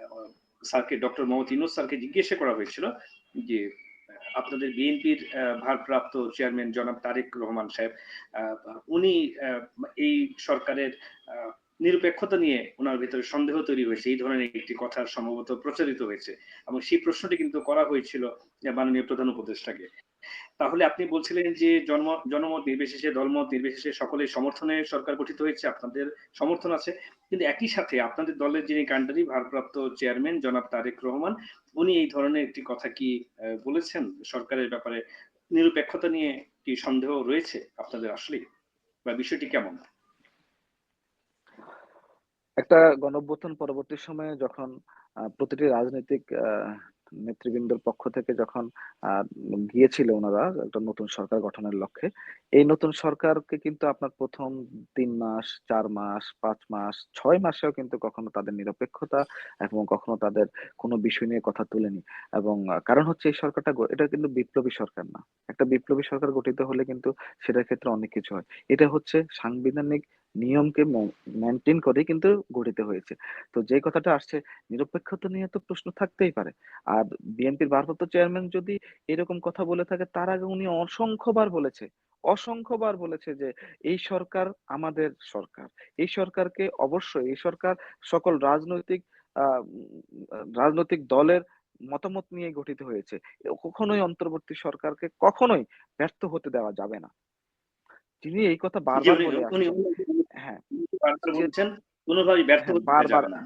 স্যারকে, ডক্টর মোহাম্মদ ইউনূস স্যারকে জিজ্ঞাসা করা হয়েছিল যে আপনাদের বিএনপির ভারপ্রাপ্ত চেয়ারম্যান জনাব তারেক রহমান সাহেব, উনি এই সরকারের নিরপেক্ষতা নিয়ে উনার ভেতরে সন্দেহ তৈরি হয়েছে, এই ধরনের একটি কথা সম্ভবত প্রচারিত হয়েছে এবং সেই প্রশ্নটি কিন্তু করা হয়েছিল মাননীয় প্রধান উপদেষ্টাকে। তাহলে আপনি বলছিলেন যে জনমত নির্বিশেষে, দলমত নির্বিশেষে সকলের সমর্থনে সরকার গঠিত হয়েছে, আপনাদের সমর্থন আছে। কিন্তু একই সাথে আপনাদের দলের যিনি কান্ডারি ভারপ্রাপ্ত চেয়ারম্যান জনাব তারেক রহমান, উনি এই ধরনের একটি কথা কি বলেছেন সরকারের ব্যাপারে? নিরপেক্ষতা নিয়ে কি সন্দেহ রয়েছে আপনাদের আসলেই? বা বিষয়টি কেমন? একটা গণঅভ্যুত্থান পরবর্তী সময়ে যখন প্রতিটি রাজনৈতিক নেতৃবৃন্দর পক্ষ থেকে যখন আ গিয়েছিল উনারা একটা নতুন সরকার গঠনের লক্ষ্যে। এই নতুন সরকারকে কিন্তু আপনার ১ম ৩ মাস, ৪ মাস, ৫ মাস, ৬ মাসেও কিন্তু কখনো তাদের নিরপেক্ষতা এবং কখনো তাদের কোনো বিষয় নিয়ে কথা তুলেনি। এবং কারণ হচ্ছে এই সরকারটা এটা কিন্তু বিপ্লবী সরকার না। একটা বিপ্লবী সরকার গঠিত হলে কিন্তু সেটার ক্ষেত্রে অনেক কিছু হয়। এটা হচ্ছে সাংবিধানিক নিয়মকে মেইনটেইন করেই কিন্তু গঠিত হয়েছে। তো যে কথাটা আসছে নিরপেক্ষতা নিয়ে তো প্রশ্ন থাকতেই পারে। আর বিএনপির ভারপ্রাপ্ত চেয়ারম্যান যদি এরকম কথা বলে থাকে তার আগে উনি অসংখ্যবার বলেছে যে এই সরকার আমাদের সরকার। এই সরকার সকল আ রাজনৈতিক দলের মতামত নিয়ে গঠিত হয়েছে। কখনোই অন্তর্বর্তী সরকারকে কখনোই ব্যর্থ হতে দেওয়া যাবে না। তিনি এই কথা জি, বারবার উনি বলে উনি আসছেন। উনি হ্যাঁ, বারবার যে বলছেন, কোনোভাবেই ব্যর্থ হ্যাঁ, হতে দেয়া যাবে না।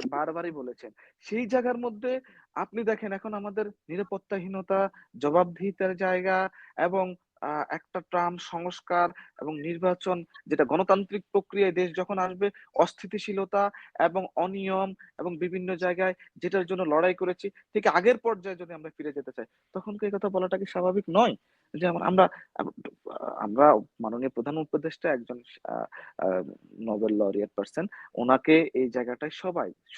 বারবারই বলেছেন। সেই জায়গার মধ্যে আপনি দেখেন এখন আমাদের নিরাপত্তাহীনতা, জবাবদিহিতার জায়গা এবং একটা ট্রাম্প সংস্কার এবং নির্বাচন যেটা গণতান্ত্রিক প্রক্রিয়ায় দেশ যখন আসবে অস্থিতিশীলতা এবং অনিয়ম এবং বিভিন্ন জায়গায় যেটার জন্য লড়াই করেছি ঠিক আগের পর্যায়ে যদি আমরা ফিরে যেতে চাই, তখন কি এই কথা বলাটা কি স্বাভাবিক নয়? যে আমরা আব আমরা মাননীয় প্রধান উপদেষ্টা একজন আ আ নোবেল লরিয়েট পারসন। উনাকে এই জায়গাটায়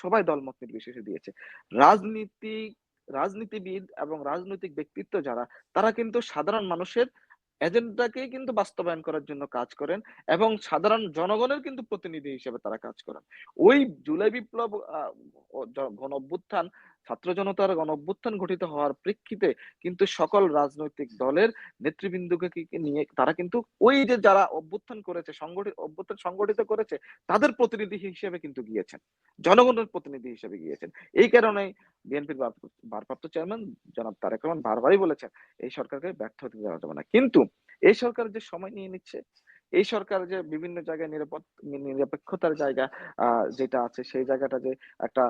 সবাই দলমত নির্বিশেষে দিয়েছে। রাজনীতিক রাজনীতিবিদ এবং রাজনৈতিক ব্যক্তিত্ব যারা, তারা কিন্তু সাধারণ মানুষের এজেন্ডাকেই কিন্তু বাস্তবায়ন করার জন্য কাজ করেন এবং সাধারণ জনগণের কিন্তু প্রতিনিধি হিসেবে তারা কাজ করেন। ওই জুলাই বিপ্লব আ ও জ গণঅভ্যুত্থান, ছাত্র জনতার গণঅভ্যুত্থান গঠিত হওয়ার প্রেক্ষিতে কিন্তু সকল রাজনৈতিক দলের নেতৃবৃন্দকে নিয়ে তারা কিন্তু ওই যে যারা অভ্যুত্থান করেছে, অভ্যুত্থান সংগঠিত করেছে, তাদের প্রতিনিধি হিসেবে কিন্তু গিয়েছেন। জনগণের প্রতিনিধি হিসেবে গিয়েছেন। এই কারণেই বিএনপির ভারপ্রাপ্ত চেয়ারম্যান জনাব তারেক রহমান বারবারই বলেছেন, এই সরকারকে ব্যর্থ হতে দেওয়া যাবে না। কিন্তু এই সরকার যে সময় নিয়ে নিচ্ছে, এই সরকার যে বিভিন্ন জায়গায় নিরপেক্ষতার জায়গা আ যেটা আছে সেই জায়গাটা যে একটা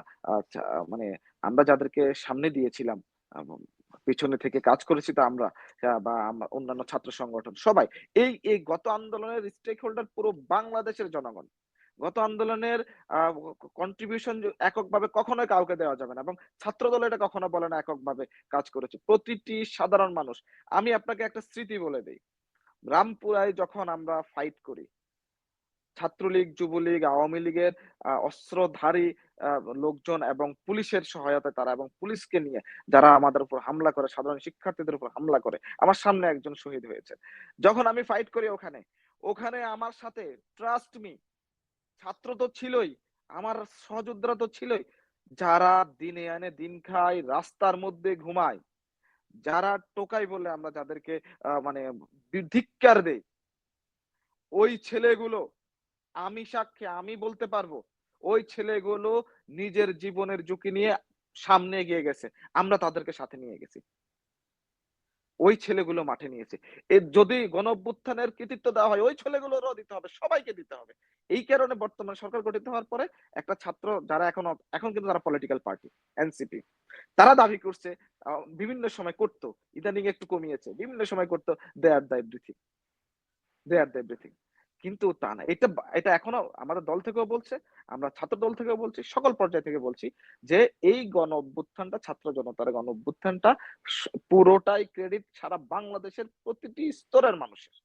মানে আমরা যাদেরকে সামনে দিয়েছিলাম, আম পিছনে থেকে কাজ করেছি তো আমরা, বা অন্যান্য ছাত্র সংগঠন সবাই। এই গত আন্দোলনের স্টেক হোল্ডার পুরো বাংলাদেশের জনগণ। গত আন্দোলনের আ কন্ট্রিবিউশন এককভাবে কখনোই কাউকে দেওয়া যাবে না এবং ছাত্রদল এটা কখনো বলে না এককভাবে কাজ করেছে। প্রতিটি সাধারণ মানুষ। আমি আপনাকে একটা স্মৃতি বলে দেই। রামপুরায় যখন আমরা ফাইট করি, ছাত্রলীগ, যুবলীগ, আওয়ামী লীগের অস্ত্রধারী আ লোকজন এবং পুলিশের সহায়তায় তারা এবং পুলিশকে নিয়ে যারা আমাদের উপর হামলা করে, সাধারণ শিক্ষার্থীদের উপর হামলা করে, আমার সামনে একজন শহীদ হয়েছে। যখন আমি ফাইট করি ওখানে আমার সাথে ট্রাস্ট মি ছাত্র তো ছিলই, আমার সহযোদ্ধারা তো ছিলই। যারা দিনে আনে দিন খায়, রাস্তার মধ্যে ঘুমায়। যারা টোকাই বলে আমরা যাদেরকে মানে ধিক্কার দেই, ওই ছেলেগুলো, আমি সাক্ষী, আমি বলতে পারবো, ওই ছেলেগুলো নিজের জীবনের ঝুঁকি নিয়ে সামনে এগিয়ে গেছে। আমরা তাদেরকে সাথে নিয়ে গেছি। ওই ছেলেগুলো মাঠে নিয়েছে। যদি গণঅভ্যুত্থানের কৃতিত্ব দেওয়া হয়, ওই ছেলেগুলোরও দিতে হবে, সবাইকে দিতে হবে। এই কারণে বর্তমান সরকার গঠিত হওয়ার পরে একটা ছাত্র যারা এখন কিন্তু তারা পলিটিক্যাল পার্টি, এনসিপি। তারা দাবি করছে, বিভিন্ন সময় করত, ইদানিং একটু কমিয়েছে। বিভিন্ন সময় করত, they are the everything, they are the everything. কিন্তু তা না। এটা এখনো আমাদের দল থেকেও বলছে, আমরা ছাত্র দল থেকেও বলছি, সকল পর্যায় থেকে বলছি যে এই গণ অভ্যুত্থানটা, ছাত্র জনতার গণ অভ্যুত্থানটা পুরোটাই ক্রেডিট সারা বাংলাদেশের প্রতিটি স্তরের মানুষের।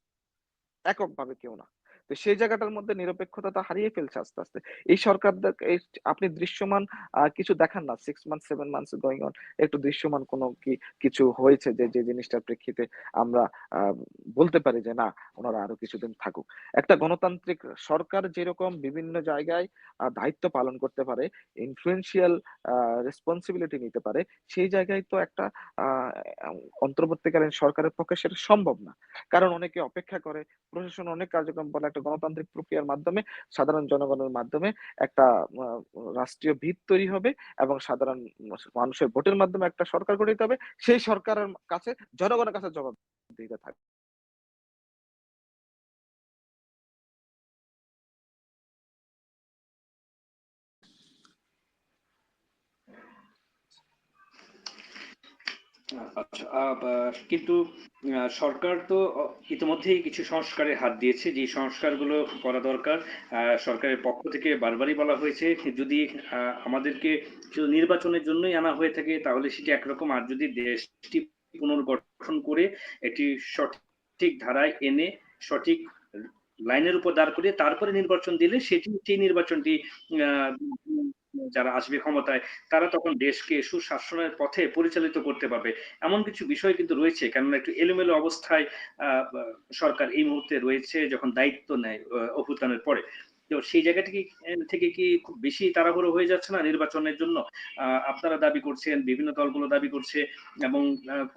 এককভাবে কেউ না। তো সেই জায়গাটার মধ্যে নিরপেক্ষতাটা হারিয়ে ফেলছে আস্তে, আস্তে। এই সরকারদের আপনি দৃশ্যমান কিছু দেখান না। 6 মান্থস 7 মান্থস গোইং অন, একটু দৃশ্যমান কোনো কিছু হয়েছে যে জিনিসটার প্রেক্ষিতে আমরা আ বলতে পারি যে না, উনারা আরো কিছুদিন থাকুক। একটা গণতান্ত্রিক সরকার যেরকম বিভিন্ন জায়গায় দায়িত্ব পালন করতে পারে, ইনফ্লুয়েন্সিয়াল আ রেসপনসিবিলিটি নিতে পারে, সেই জায়গায় তো একটা আ অন্তর্বর্তীকালীন সরকারের পক্ষে সেটা সম্ভব না। কারণ অনেকে অপেক্ষা করে, প্রশাসন অনেক কার্যক্রম বলে, একটা গণতান্ত্রিক প্রক্রিয়ার মাধ্যমে সাধারণ জনগণের মাধ্যমে একটা আ রাষ্ট্রীয় ভিত তৈরি হবে এবং সাধারণ মানুষের ভোটের মাধ্যমে একটা সরকার গঠিত হবে। সেই সরকারের কাছে, জনগণের কাছে জবাবদিহিতা থাকবে। আচ্ছা, কিন্তু সরকার তো ইতিমধ্যেই কিছু সংস্কারে হাত দিয়েছে, যে সংস্কারগুলো করা দরকার। সরকারের পক্ষ থেকে বারবারই বলা হয়েছে যদি আমাদেরকে শুধু নির্বাচনের জন্যই আনা হয়ে থাকে তাহলে সেটি একরকম, আর যদি দেশটি পুনর্গঠন করে একটি সঠিক ধারায় এনে সঠিক লাইনের উপর দাঁড় করিয়ে তারপরে নির্বাচন দিলে সেই নির্বাচনটি আহ, যারা আসবে ক্ষমতায় তারা তখন দেশকে সুশাসনের পথে পরিচালিত করতে পারবে। এমন কিছু বিষয় কিন্তু রয়েছে, কেননা একটু এলোমেলো অবস্থায় আহ, সরকার এই মুহূর্তে রয়েছে যখন দায়িত্ব নেয় অভ্যুত্থানের পরে। তো সেই জায়গাটা থেকে কি খুব বেশি তাড়াহুড়ো হয়ে যাচ্ছে না নির্বাচনের জন্য? আপনারা দাবি করছেন, বিভিন্ন দলগুলো দাবি করছে, এবং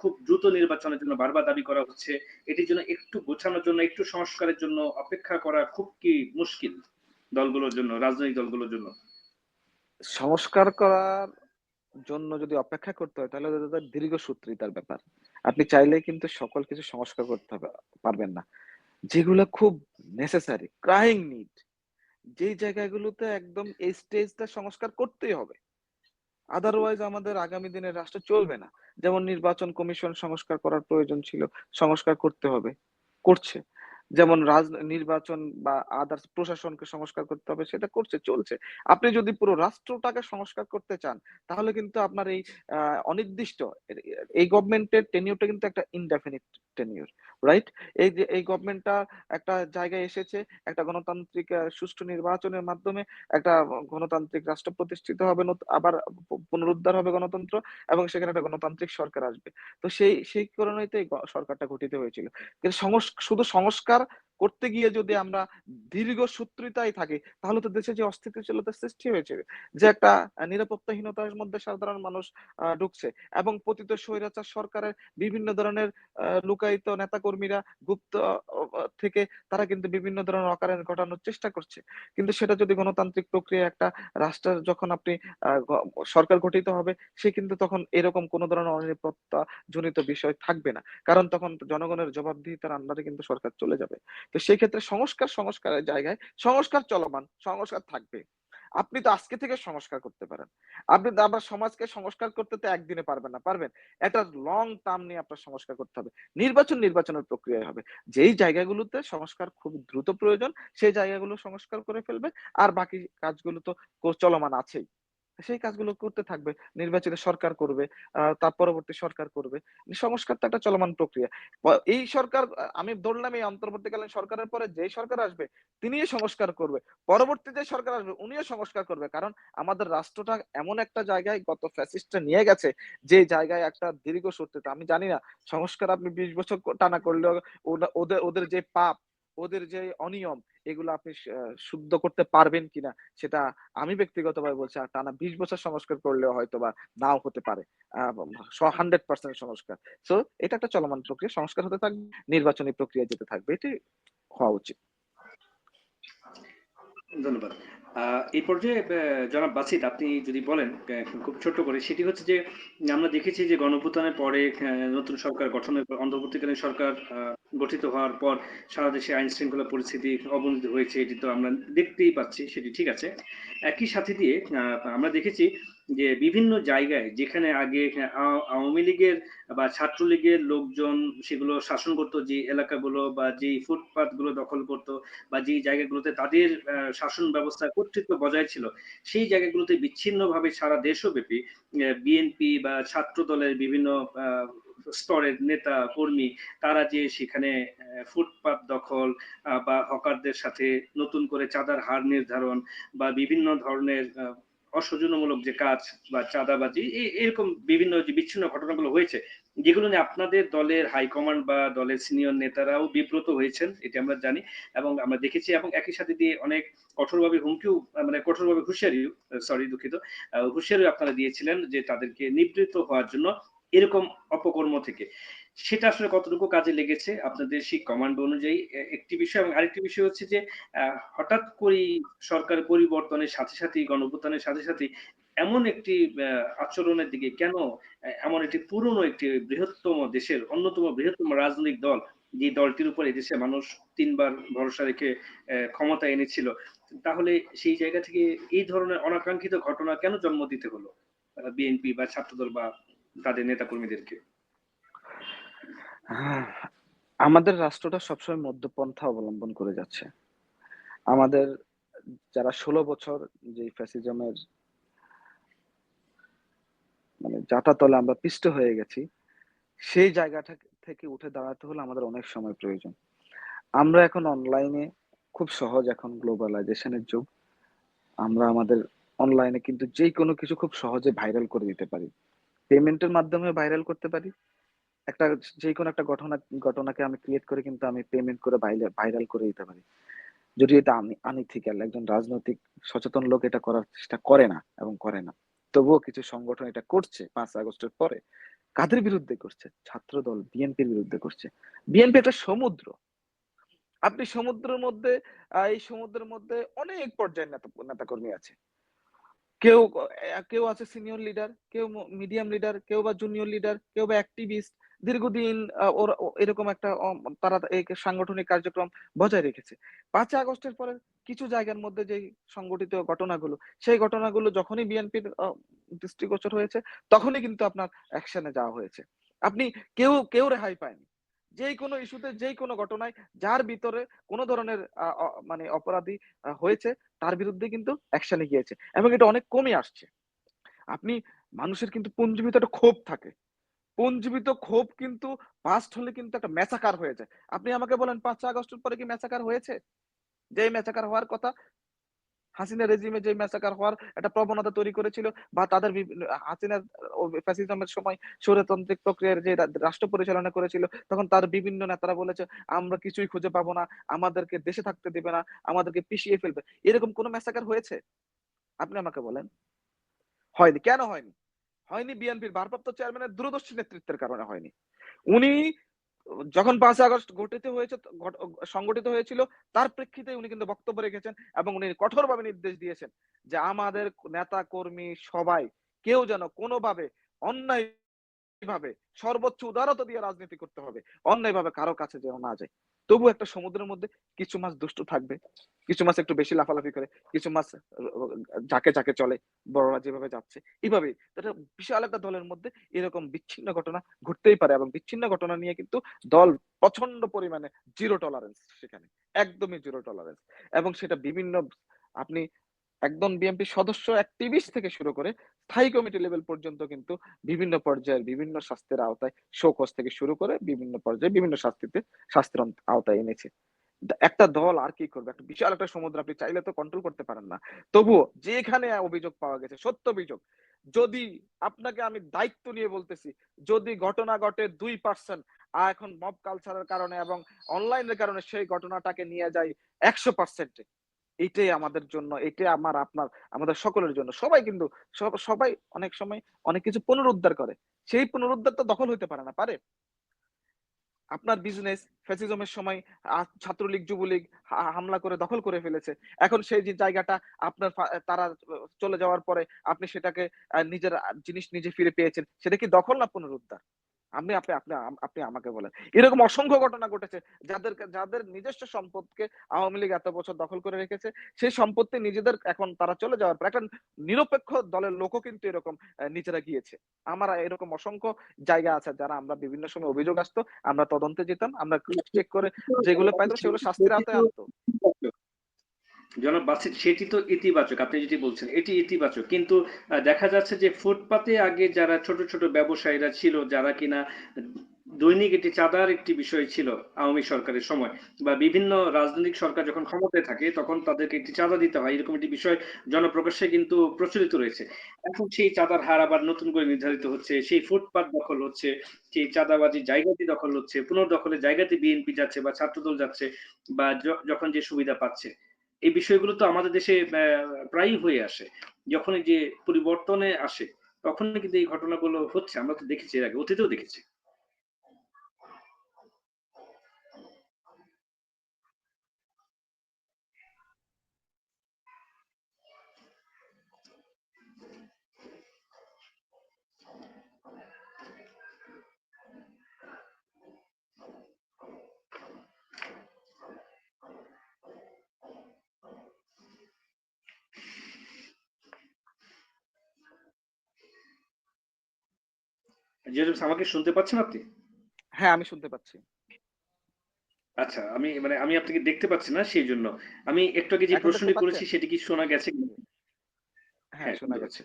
খুব দ্রুত নির্বাচনের জন্য বারবার দাবি করা হচ্ছে। এটির জন্য একটু গোছানোর জন্য, একটু সংস্কারের জন্য অপেক্ষা করা খুব কি মুশকিল দলগুলোর জন্য, রাজনৈতিক দলগুলোর জন্য? সংস্কার করার জন্য যদি অপেক্ষা করতে হয় তাহলে তাদের দীর্ঘসূত্রিতার ব্যাপার। আপনি চাইলেই কিন্তু সকল কিছু সংস্কার করতে হবে পারবেন না। যেগুলা খুব নেসেসারি, ক্রাইং নিড, যেই জায়গাগুলোতে একদম এই স্টেজটা সংস্কার করতেই হবে। আদারওয়াইজ আমাদের আগামী দিনের রাষ্ট্র চলবে না। যেমন নির্বাচন কমিশন সংস্কার করার প্রয়োজন ছিল, সংস্কার করতে হবে, করছে। যেমন নির্বাচন বা আদার্স প্রশাসনকে সংস্কার করতে হবে, সেটা করছে, চলছে। আপনি যদি পুরো রাষ্ট্রটাকে সংস্কার করতে চান, তাহলে কিন্তু আপনার এই অনির্দিষ্ট এই গভর্নমেন্টের টেনিউরটা কিন্তু একটা ইনডেফিনিট টেনিউর, রাইট? এই যে এই গভর্নমেন্টটা একটা জায়গায় এসেছে, একটা গণতান্ত্রিক সুষ্ঠু নির্বাচনের মাধ্যমে একটা গণতান্ত্রিক রাষ্ট্র প্রতিষ্ঠিত হবে, আবার পুনরুদ্ধার হবে গণতন্ত্র, এবং সেখানে একটা গণতান্ত্রিক সরকার আসবে। তো সেই কারণেই তো এই সরকারটা গঠিত হয়েছিল। কিন্তু শুধু সংস্কার করতে গিয়ে যদি আমরা দীর্ঘসূত্রিতায় থাকি, তাহলে তো দেশে যে অস্থিতিশীলতার সৃষ্টি হয়েছে, যে একটা নিরাপত্তাহীনতার মধ্যে সাধারণ মানুষ ঢুকছে, এবং পতিত স্বৈরাচার সরকারের বিভিন্ন ধরনের লুকায়িত নেতাকর্মীরা গুপ্ত থেকে তারা কিন্তু বিভিন্ন ধরনের অকারেন্স ঘটানোর চেষ্টা করছে। কিন্তু সেটা যদি গণতান্ত্রিক প্রক্রিয়া একটা রাষ্ট্রের যখন আপনি সরকার গঠিত হবে, সে কিন্তু তখন এরকম কোন ধরনের অনিরাপত্তা জনিত বিষয় থাকবে না। কারণ তখন জনগণের জবাবদিহিতার আন্ডারে কিন্তু সরকার চলে যাবে। তো সেই ক্ষেত্রে সংস্কারের জায়গায় সংস্কার চলমান, সংস্কার থাকবে। আপনি তো আজকে থেকে সংস্কার করতে পারেন। আপনি তো আবার সমাজকে সংস্কার করতে তো একদিনে পারবেন না, পারবেন? একটা লং টার্ম নিয়ে আপনার সংস্কার করতে হবে। নির্বাচনের প্রক্রিয়ায় হবে। যেই জায়গাগুলোতে সংস্কার খুব দ্রুত প্রয়োজন, সেই জায়গাগুলো সংস্কার করে ফেলবে। আর বাকি কাজগুলো তো চলমান আছেই। সেই কাজগুলো করতে থাকবে। নির্বাচিত সরকার করবে, তার পরবর্তী সরকার করবে। সংস্কার তো একটা চলমান প্রক্রিয়া। এই সরকার, আমি ধরলাম এই অন্তর্বর্তীকালীন সরকারের পরে যেই সরকার আসবে, তিনিই সংস্কার করবে। পরবর্তী যে সরকার আসবে, উনিও সংস্কার করবে। কারণ আমাদের রাষ্ট্রটা এমন একটা জায়গায় গত ফ্যাসিস্টরা নিয়ে গেছে, যে জায়গায় একটা দীর্ঘসূত্রিতা। আমি জানি না সংস্কার আপনি ২০ বছর টানা করলেও ওদের যে পাপ, ওদের যে অনিয়ম এগুলো আপনি শুদ্ধ করতে পারবেন কিনা সেটা আমি ব্যক্তিগতভাবে বলছি আর টানা ২০ বছর সংস্কার করলেও হয়তোবা নাও হতে পারে। 100% সংস্কার। সো এটা একটা চলমান প্রক্রিয়া। সংস্কার হতে থাকবে, নির্বাচনী প্রক্রিয়া যেতে থাকবে। এটাই হওয়া উচিত। ধন্যবাদ। এই পর্যায়ে জনাব বাছিত আপনি যদি বলেন খুব ছোট্ট করে সেটি হচ্ছে যে আমরা দেখেছি যে গণঅভ্যুত্থানের পরে নতুন সরকার গঠনের পর অন্তর্বর্তীকালীন সরকার গঠিত হওয়ার পর সারা দেশে আইন শৃঙ্খলা পরিস্থিতি অবনতি হয়েছে এটি তো আমরা দেখতেই পাচ্ছি সেটি ঠিক আছে। একই সাথে দিয়ে আমরা দেখেছি যে বিভিন্ন জায়গায় যেখানে আগে আওয়ামী লীগের বা ছাত্রলীগের লোকজন সেগুলো শাসন করতো যে এলাকাগুলো বা যেই ফুটপাত গুলো দখল করতো বা যেই জায়গাগুলোতে তাদের শাসন ব্যবস্থা কর্তৃত্ব বজায় ছিল সেই জায়গাগুলোতে বিচ্ছিন্নভাবে সারা দেশব্যাপী বিএনপি বা ছাত্র দলের বিভিন্ন স্তরের নেতা কর্মী তারা যে সেখানে ফুটপাত দখল বা হকারদের সাথে নতুন করে চাঁদার হার নির্ধারণ বা বিভিন্ন ধরনের অসৌজন্যমূলক যে কাজ বা চাঁদাবাজি এরকম বিভিন্ন যে বিচ্ছিন্ন ঘটনাগুলো হয়েছে যেগুলো নিয়ে আপনাদের দলের হাইকমান্ড বা দলের সিনিয়র নেতারাও বিব্রত হয়েছেন এটি আমরা জানি এবং আমরা দেখেছি এবং একই সাথে দিয়ে অনেক কঠোরভাবে হুমকিও মানে কঠোরভাবে হুঁশিয়ারিও সরি দুঃখিত হুঁশিয়ারিও আপনারা দিয়েছিলেন যে তাদেরকে নিবৃত্ত হওয়ার জন্য এরকম অপকর্ম থেকে। সেটা আসলে কতটুকু কাজে লেগেছে আপনাদের সেই কমান্ড অনুযায়ী একটি বিষয় এবং আরেকটি বিষয় হচ্ছে যে হঠাৎ করেই সরকার পরিবর্তনের সাথে সাথেই গণঅভ্যুত্থানের সাথে সাথেই এমন একটি আচরণের দিকে কেন এমন একটি পুরনো একটি বৃহত্তম দেশের অন্যতম বৃহত্তম রাজনৈতিক দল যে দলটির উপর এদেশের মানুষ ৩ বার ভরসা রেখে ক্ষমতায় এনেছিল। তাহলে সেই জায়গা থেকে এই ধরনের অনাকাঙ্ক্ষিত ঘটনা কেন জন্ম দিতে হলো? বিএনপি বা ছাত্রদল বা তাদের নেতাকর্মীদেরকে? হ্যাঁ, আমাদের রাষ্ট্রটা সবসময় মধ্যপন্থা অবলম্বন করে যাচ্ছে। আমাদের যারা ১৬ বছর যে ফ্যাসিজমের মানে যাতাতলে আমরা পিষ্ট হয়ে গেছি, সেই জায়গাটা থেকে উঠে দাঁড়াতে হলে আমাদের অনেক সময় প্রয়োজন। আমরা এখন অনলাইনে খুব সহজ এখন গ্লোবালাইজেশন এর যুগ। আমরা আমাদের অনলাইনে কিন্তু যেকোনো কিছু খুব সহজে ভাইরাল করে দিতে পারি। পেমেন্টের মাধ্যমে ভাইরাল করতে পারি। একটা যেকোনো একটা ঘটনাকে আমি ক্রিয়েট করে কিন্তু আমি পেমেন্ট করে ভাইরাল করে দিতে পারি। যদিও এটা আনইথিক্যাল। একজন রাজনৈতিক সচেতন লোক এটা করার চেষ্টা করে না এবং করে না। তবুও কিছু সংগঠন এটা করছে ৫ আগস্টের পরে। কাদের বিরুদ্ধে করছে? ছাত্রদল, বিএনপির বিরুদ্ধে করছে। বিএনপি একটা সমুদ্র। আপনি সমুদ্রের মধ্যে এই সমুদ্রের মধ্যে অনেক পর্যায়ের নেতাকর্মী আছে। কেউ কেউ আছে সিনিয়র লিডার, কেউ মিডিয়াম লিডার, কেউ বা জুনিয়র লিডার, কেউ বা অ্যাক্টিভিস্ট। দীর্ঘদিন ওরা এরকম একটা তারা এই সাংগঠনিক কার্যক্রম বজায় রেখেছে। ৫ই আগস্টের পরে কিছু জায়গার মধ্যে যেই সংগঠিত ঘটনাগুলো, সেই ঘটনাগুলো যখনই বিএনপির দৃষ্টিগোচর হয়েছে, তখনই কিন্তু আপনার অ্যাকশনে যাওয়া হয়েছে। আপনি কেউ রেহাই পায়নি। যেকোনো ইস্যুতে যেকোনো ঘটনায় যার ভিতরে কোন ধরনের মানে অপরাধী হয়েছে তার বিরুদ্ধে কিন্তু অ্যাকশনে গিয়েছে এবং এটা অনেক কমে আসছে। আপনি মানুষের কিন্তু পুঞ্জীভূত একটা ক্ষোভ থাকে। পুঞ্জীভূত ক্ষোভ কিন্তু বার্স্ট হলে কিন্তু একটা ম্যাসাকার হয়ে যায়। আপনি আমাকে বলেন ৫ই আগস্টের পরে কি ম্যাসাকার হয়েছে? যেই ম্যাসাকার হওয়ার কথা হাসিনা রেজিমে যে ম্যাসাকার হওয়ার একটা প্রবণতা তৈরি করেছিল বা তাদের হাসিনার ফ্যাসিজমের সময় স্বৈরতান্ত্রিক প্রক্রিয়ার যে রাষ্ট্র পরিচালনা করেছিল তখন তার বিভিন্ন নেতারা বলেছে আমরা কিছুই খুঁজে পাবো না, আমাদেরকে দেশে থাকতে দেবে না, আমাদেরকে পিষিয়ে ফেলবে। এরকম কোন ম্যাসাকার হয়েছে? আপনি আমাকে বলেন। হয়নি। কেন হয়নি? হয়নি বিএনপির ভারপ্রাপ্ত চেয়ারম্যানের দূরদর্শী নেতৃত্বের কারণে হয়নি। উনি যখন ৫ই আগস্ট সংগঠিত হয়েছিল তার প্রেক্ষিতে উনি কিন্তু বক্তব্য রেখেছেন এবং উনি কঠোরভাবে নির্দেশ দিয়েছেন যে আমাদের নেতা কর্মী সবাই কেউ যেন কোনোভাবে অন্যায় ভাবে সর্বোচ্চ উদারতা দিয়ে রাজনীতি করতে হবে। অন্যায়ভাবে কারো কাছে যেন না যায়। তবু একটা সমুদ্রের মধ্যে কিছু মাছ দুষ্টু থাকবে। কিছু মাছ একটু বেশি লাফালাফি করে, কিছু মাছ ঝাঁকে চলে। বড়রা যেভাবে যাচ্ছে এভাবেই। এটা বিশাল একটা দলের মধ্যে এরকম বিচ্ছিন্ন ঘটনা ঘটতেই পারে এবং বিচ্ছিন্ন ঘটনা নিয়ে কিন্তু দল প্রচন্ড পরিমাণে জিরো টলারেন্স সেখানে। একদমই জিরো টলারেন্স। এবং সেটা বিভিন্ন আপনি একদম বিএনপির সদস্য অ্যাক্টিভিস্ট থেকে শুরু করে স্থায়ী কমিটি লেভেল পর্যন্ত কিন্তু বিভিন্ন পর্যায়ের বিভিন্ন শাস্তির আওতায় শোকজ থেকে শুরু করে বিভিন্ন পর্যায়ে বিভিন্ন শাস্তির আওতায় এনেছে। একটা দল আর কি করবে? একটা বিশাল একটা সমুদ্র আপনি চাইলে তো কন্ট্রোল করতে পারেন না। তবুও যেখানে অভিযোগ পাওয়া গেছে, সত্য অভিযোগ, যদি আপনাকে আমি দায়িত্ব নিয়ে বলতেছি, যদি ঘটনা ঘটে 2% এখন মব কালচারের কারণে এবং অনলাইনের কারণে সেই ঘটনাটাকে নিয়ে যায় 100% এ। এইটাই আমাদের জন্য, এইটাই আমার, আপনার, আমাদের সকলের জন্য। সবাই কিন্তু সবাই অনেক সময় অনেক কিছু পুনরুদ্ধার করে। সেই পুনরুদ্ধার তো দখল হইতে পারে না, পারে? আপনার বিজনেস ফ্যাসিজমের সময় ছাত্রলীগ, যুবলীগ হামলা করে দখল করে ফেলেছে। এখন সেই যে জায়গাটা আপনার তারা চলে যাওয়ার পরে আপনি সেটাকে নিজের জিনিস নিজে ফিরে পেয়েছেন। সেটা কি দখল না পুনরুদ্ধার? আপনি আপনি আপনি আপনি আমাকে বলেন। এরকম অসংখ্য ঘটনা ঘটেছে। যাদের নিজস্ব সম্পদকে আওয়ামী লীগ এত বছর দখল করে রেখেছে, সেই সম্পত্তি নিজেদের এখন তারা চলে যাওয়ার পর একটা নিরপেক্ষ দলের লোকও কিন্তু এরকম নিজেরা গিয়েছে। আমার এরকম অসংখ্য জায়গা আছে যারা আমরা বিভিন্ন সময় অভিযোগ আসতো, আমরা তদন্তে যেতাম, আমরা চেক করে যেগুলো পাইতাম সেগুলো শাস্তির আওতায় আনতো। জনাব বাসিত, সেটি তো ইতিবাচক। আপনি যেটি বলছেন এটি ইতিবাচক। কিন্তু দেখা যাচ্ছে যে ফুটপাতে আগে যারা ছোট, ছোট ব্যবসায়ীরা ছিল, যারা কিনা দৈনিক এটি চাঁদার একটি বিষয় ছিল আওয়ামী সরকারের সময়, বা বিভিন্ন রাজনৈতিক সরকার যখন ক্ষমতায় থাকে তখন তাদেরকে একটি চাঁদা দিতে হয়। এরকম একটি বিষয় জনপ্রকাশ্যে কিন্তু প্রচলিত রয়েছে। এখন সেই চাঁদার হার আবার নতুন করে নির্ধারিত হচ্ছে। সেই ফুটপাত দখল হচ্ছে, সেই চাঁদাবাজির জায়গাটি দখল হচ্ছে, পুনর্দখলের জায়গাতে বিএনপি যাচ্ছে বা ছাত্রদল যাচ্ছে, বা যখন যে সুবিধা পাচ্ছে। এই বিষয়গুলো তো আমাদের দেশে প্রায়ই হয়ে আসে। যখনই যে পরিবর্তনে আসে, তখনই কিন্তু এই ঘটনাগুলো হচ্ছে। আমরা তো দেখেছি এর আগে, অতীতেও দেখেছি। জেরুম, আমাকে শুনতে পাচ্ছেন আপনি? হ্যাঁ, আমি শুনতে পাচ্ছি। আচ্ছা, আমি আপনাকে দেখতে পাচ্ছি না সেইজন্য। আমি একটু আগে যে এখন দেখতে প্রশ্নটি করেছি পাচ্ছেন? সেটি কি শোনা গেছে কিনা? হ্যাঁ, হ্যাঁ, শোনা শুনতে গেছে। পাচ্ছি।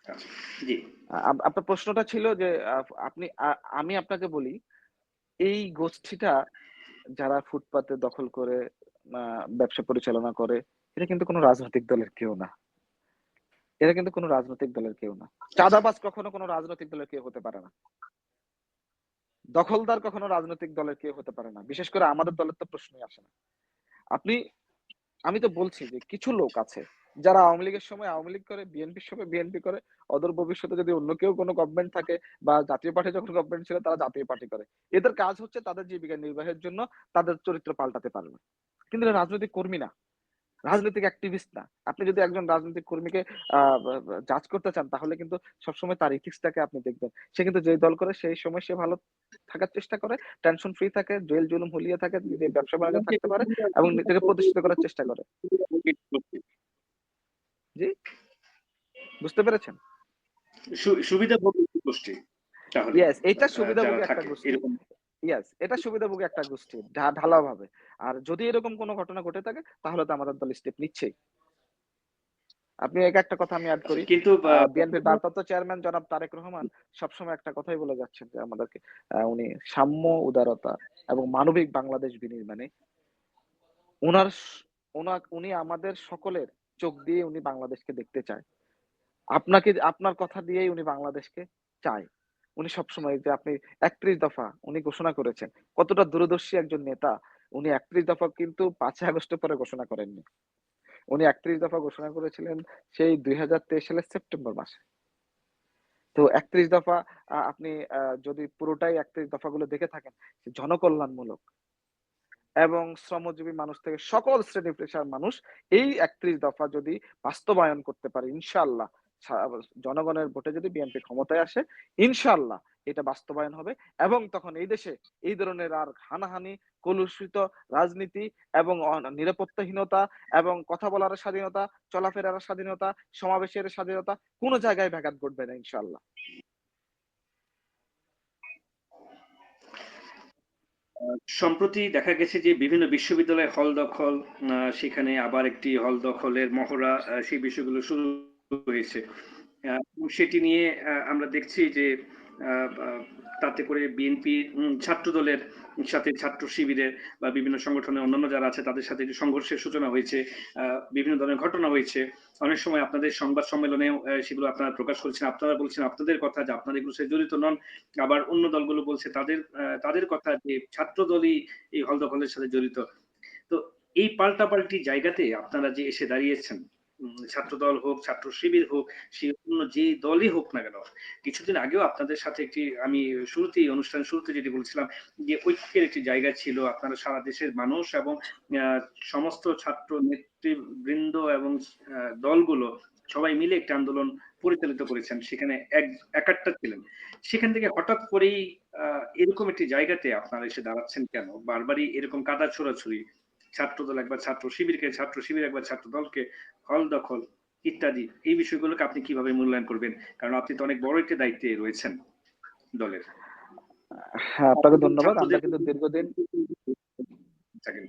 আচ্ছা, জি। আপনার প্রশ্নটা ছিল যে আপনি আমি আপনাকে বলি, এই গোষ্ঠীটা যারা ফুটপাতে দখল করে আ ব্যবসা পরিচালনা করে, এটা কিন্তু কোন রাজনৈতিক দলের কেউ না। এরা কিন্তু কোন রাজনৈতিক দলের কেউ না। আচ্ছা। চাঁদাবাজ কখনো কোন রাজনৈতিক দলের কেউ হতে পারে না। দখলদার কখনো রাজনৈতিক দলের কেউ হতে পারে না। বিশেষ করে আমাদের দলের তো প্রশ্নই আসে না। আপনি আমি তো বলছি যে কিছু লোক আছে যারা আওয়ামী লীগের সময় আওয়ামী লীগ করে, বিএনপির সময় বিএনপি করে, অদূর ভবিষ্যতে যদি অন্য কেউ কোন গভর্নমেন্ট থাকে বা জাতীয় পার্টি যখন গভর্নমেন্ট ছিল তারা জাতীয় পার্টি করে। এদের কাজ হচ্ছে তাদের জীবিকা নির্বাহের জন্য তাদের চরিত্র পাল্টাতে পারবে। কিন্তু এরা রাজনৈতিক কর্মী না। রাজনৈতিক অ্যাক্টিভিস্ট না। আপনি যদি একজন রাজনৈতিক কর্মীকে আ বা বা জাজ করতে চান তাহলে কিন্তু সবসময় তার এথিক্স টাকে আপনি দেখবেন। সে কিন্তু যেই দল করে সেই সময় সে ভালো থাকার চেষ্টা করে, টেনশন ফ্রি থাকে, জেল-জুলুম হুলিয়ে থাকে, নিজে ব্যবসা-বাণিজ্য থাকতে পারে এবং নিজেকে প্রতিষ্ঠিত করার চেষ্টা করে। জি? বুঝতে পেরেছেন? সুবিধাভোগী গোষ্ঠী তাহলে ইয়েস, এইটা যারা সুবিধাভোগী একটা থাকে গোষ্ঠী। এরকম। ইয়েস, এটা সুবিধাভোগী একটা গোষ্ঠী ঢালাওভাবে। আর যদি এরকম কোন ঘটনা ঘটে থাকে তাহলে তো আমাদের দল স্টেপ নিচ্ছেই। আপনি একটা কথা আমি এড আচ্ছা, করি। কিন্তু বিএনপির ভারপ্রাপ্ত চেয়ারম্যান জনাব তারেক রহমান সবসময় একটা কথাই বলে যাচ্ছেন যে আমাদেরকে উনি সাম্য, উদারতা এবং মানবিক বাংলাদেশ বিনির্মাণে উনার স উনি আমাদের সকলের চোখ দিয়ে উনি বাংলাদেশকে দেখতে চায়। আপনার কথা দিয়েই উনি বাংলাদেশকে চায়। উনি সবসময় যে আপনি ৩১ দফা উনি ঘোষণা করেছেন। কতটা দূরদর্শী একজন নেতা। উনি ৩১ দফা কিন্তু ৫ই আগস্টের পরে ঘোষণা করেননি। উনি ৩১ দফা ঘোষণা করেছিলেন সেই ২০২৩ সালের সেপ্টেম্বর মাসে। তো ৩১ দফা আপনি যদি পুরোটাই ৩১ দফাগুলো দেখে থাকেন, জনকল্যাণমূলক এবং শ্রমজীবী মানুষ থেকে সকল শ্রেণী-পেশার মানুষ এই ৩১ দফা যদি বাস্তবায়ন করতে পারে ইনশাআল্লাহ, সা জনগণের ভোটে যদি বিএনপি ক্ষমতায় আসে, ইনশাআল্লাহ এটা বাস্তবায়ন হবে এবং তখন এই দেশে এই ধরনের আর হানাহানি, কলুষিত রাজনীতি এবং নিরাপত্তাহীনতা এবং কথা বলার স্বাধীনতা, চলাফেরার স্বাধীনতা, সমাবেশের স্বাধীনতা কোন জায়গায় ব্যাঘাত ঘটবে না ইনশাআল্লাহ। সম্প্রতি দেখা গেছে যে বিভিন্ন বিশ্ববিদ্যালয়ে হল দখল, সেখানে আবার একটি হল দখলের মহড়া, সেই বিষয়গুলো শুরু হয়েছে। সেটি নিয়ে আমরা দেখছি যে আ আ তাতে করে বিএনপি ছাত্র দলের সাথে ছাত্র শিবিরের বা বিভিন্ন সংগঠনের অন্যান্য যারা আছে তাদের সাথে যে সংঘর্ষের সূচনা হয়েছে, আ বিভিন্ন ধরনের ঘটনা হয়েছে। অনেক সময় আপনাদের সংবাদ সম্মেলনেও সেগুলো আপনারা প্রকাশ করেছেন। আপনারা বলছেন আপনাদের কথা যে আপনারা এগুলোর সাথে জড়িত নন। আবার অন্য দলগুলো বলছে তাদের কথা যে ছাত্র দলই এই হল দখলের সাথে জড়িত। তো এই পাল্টাপাল্টি জায়গাতে আপনারা যে এসে দাঁড়িয়েছেন, ছাত্রদল হোক, ছাত্র শিবির হোক, সে অন্য যে দলই হোক না কেন, কিছুদিন আগেও আপনাদের সাথে আমি শুরুতেই অনুষ্ঠানের শুরুতে যেটি বলছিলাম যে ঐক্যের একটি জায়গা ছিল। আপনারা সারা দেশের মানুষ এবং আ সমস্ত ছাত্র নেতৃবৃন্দ এবং আ দলগুলো সবাই মিলে একটি আন্দোলন পরিচালিত করেছেন। সেখানে একাট্টা ছিলেন। সেখান থেকে হঠাৎ করেই আ এরকম একটি জায়গাতে আপনারা এসে দাঁড়াচ্ছেন কেন? বারবারই এরকম কাদা ছোড়াছুড়ি, ছাত্রদল একবার ছাত্র শিবির একবার ছাত্র দলকে, হল দখল ইত্যাদি। এই বিষয়গুলোকে আপনি কিভাবে মূল্যায়ন করবেন? কারণ আপনি তো অনেক বড় একটি দায়িত্বে রয়েছেন দলের। হ্যাঁ, আপনাকে ধন্যবাদ। আমরা ছাত্রদের কিন্তু দীর্ঘদিন থাকেন।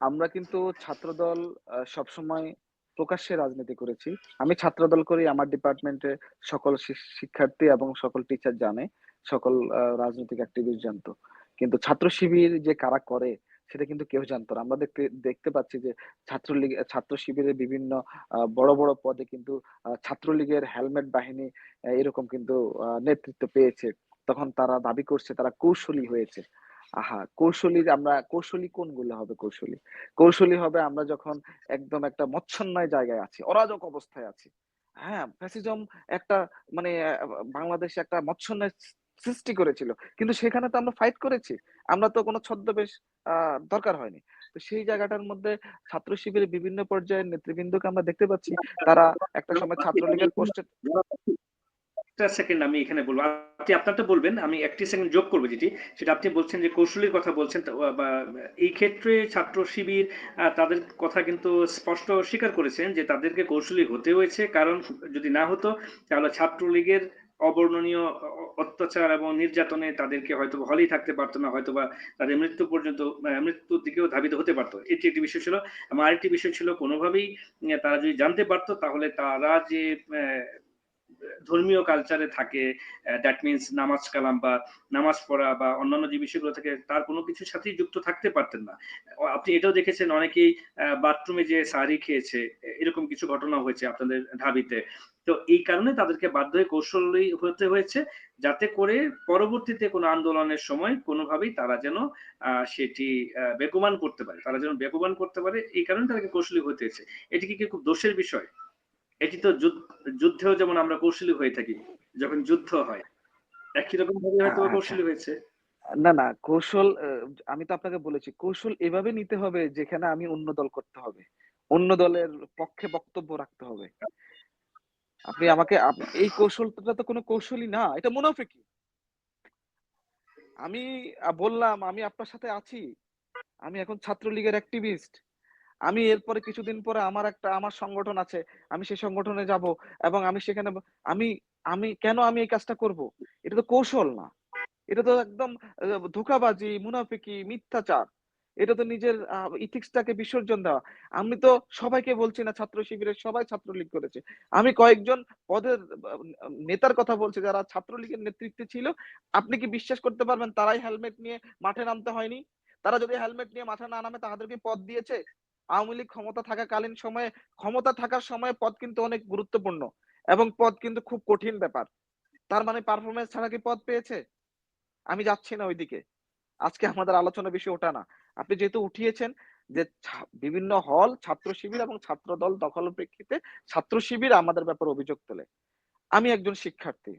আমরা কিন্তু ছাত্রদল সবসময় প্রকাশ্যে রাজনীতি করেছি। আমি ছাত্রদল করি, আমার ডিপার্টমেন্টে সকল শিক্ষার্থী এবং সকল টিচার জানে, সকল রাজনৈতিক অ্যাক্টিভিস্ট জানতো। কিন্তু ছাত্র শিবির যে কারা করে সেটা কিন্তু কেউ জানতো না। আমরা দেখতে পাচ্ছি যে ছাত্র শিবিরের বিভিন্ন বড়, বড় পদে কিন্তু ছাত্রলীগের হেলমেট বাহিনী এরকম কিন্তু নেতৃত্ব পেয়েছে। তখন তারা দাবি করছে তারা কৌশলী হয়েছে। আহা! কৌশলী কোনগুলো হবে কৌশলী? কৌশলী হবে আমরা যখন একদম একটা মচ্ছন্যায় জায়গায় আছি, অরাজক অবস্থায় আছি। হ্যাঁ? ফ্যাসিজম একটা মানে বাংলাদেশে একটা মচ্ছন্যায় সৃষ্টি করেছিল। কিন্তু সেখানে তো আমরা ফাইট করেছি। আমরা তো কোনো ছদ্মবেশ আ দরকার হয়নি। তো সেই জায়গাটার মধ্যে ছাত্র শিবিরের বিভিন্ন পর্যায়ের নেতৃবৃন্দকে আমরা দেখতে পাচ্ছি। তারা একটা সময় ছাত্রলীগের পোস্টে একটা সেকেন্ড আমি এখানে বলব। আপনি আপনারটা বলবেন। আমি ১ টি সেকেন্ড যোগ করব যেটি। সেটা আপনি বলছেন যে কৌশলীর কথা বলছেন তো বা এই ক্ষেত্রে ছাত্র শিবির তাদের কথা কিন্তু স্পষ্ট স্বীকার করেছেন যে তাদেরকে কৌশলী হতে হয়েছে। কারণ যদি না হতো তাহলে ছাত্রলীগের অবর্ণনীয় অত্যাচার এবং নির্যাতনে তাদেরকে হয়তোবা হলেই থাকতে পারত না। হয়তোবা তাদের মৃত্যু পর্যন্ত মৃত্যুর দিকেও ধাবিত হতে পারত। এটি একটি বিষয় ছিল। এবং আরেকটি বিষয় ছিল কোনোভাবেই তারা যদি জানতে পারত তাহলে তারা যে অ্যা ধর্মীয় কালচারে থাকে দ্যাট মিনস নামাজ কালাম বা নামাজ পড়া বা অন্যান্য যে বিষয়গুলো থাকে তার কোনো কিছুর সাথেই যুক্ত থাকতে পারতেন না। আপনি এটাও দেখেছেন অনেকেই বাথরুমে যেয়ে সাহারি খেয়েছে। এরকম কিছু ঘটনা হয়েছে আপনাদের ঢাবিতে। তো এই কারণে তাদেরকে বাধ্য হয়ে কৌশলী হতে হয়েছে যাতে করে পরবর্তীতে কোনো আন্দোলনের সময় কোনোভাবেই তারা যেন সেটি বেকুমান করতে পারে। তারা যেন বেকুমান করতে পারে এই কারণে তাদেরকে কৌশলী হতে হয়েছে। এটি কি খুব দোষের বিষয়? এটি তো যুদ্ধেও যেমন আমরা কৌশলী হয়ে থাকি। যখন যুদ্ধ হয়। একই রকমভাবে হয়তোবা আচ্ছা। কৌশলী হয়েছে। না, কৌশল আমি তো আপনাকে বলেছি, কৌশল এভাবে নিতে হবে যেখানে আমি অন্য দল করতে হবে। অন্য দলের পক্ষে বক্তব্য রাখতে হবে। আপনি আমাকে এই কৌশলটা তো কোনো কৌশলই না। এটা মুনাফিকি। আমি বললাম আমি আপনার সাথে আছি। আমি এখন ছাত্রলীগের অ্যাক্টিভিস্ট। আমি এরপরে কিছুদিন পরে আমার সংগঠন আছে। আমি সেই সংগঠনে যাবো এবং আমি সেখানে আমি আমি কেন আমি এই কাজটা করব? এটা তো কৌশল না। এটা তো একদম ধোঁকাবাজি, মুনাফিকি, মিথ্যাচার। এটা তো নিজের ইথিক্স টাকে বিসর্জন দেওয়া। আমি তো সবাইকে বলছি না ছাত্র শিবিরের সবাই ছাত্রলীগ করেছে। আমি কয়েকজন পদের নেতার কথা বলছি যারা ছাত্রলীগের নেতৃত্বে ছিল। আপনি কি বিশ্বাস করতে পারবেন তারাই হেলমেট নিয়ে মাঠে নামতে হয়নি? তারা যদি হেলমেট নিয়ে মাঠে না নামে তাদেরকে পদ দিয়েছে? আওয়ামী লীগ ক্ষমতা থাকাকালীন সময়ে ক্ষমতা থাকার সময়ে পদ কিন্তু অনেক গুরুত্বপূর্ণ এবং পদ কিন্তু খুব কঠিন ব্যাপার। তার মানে পারফরম্যান্স ছাড়া কি পদ পেয়েছে? আমি যাচ্ছি না ওইদিকে। আজকে আমাদের আলোচনার বিষয় ওটা না। আপনি যেহেতু উঠিয়েছেন যে বিভিন্ন হল, ছাত্র শিবির এবং ছাত্রদল দখলের প্রেক্ষিতে ছাত্র শিবির আমাদের ব্যাপারে অভিযোগ তোলে। আমি একজন শিক্ষার্থী।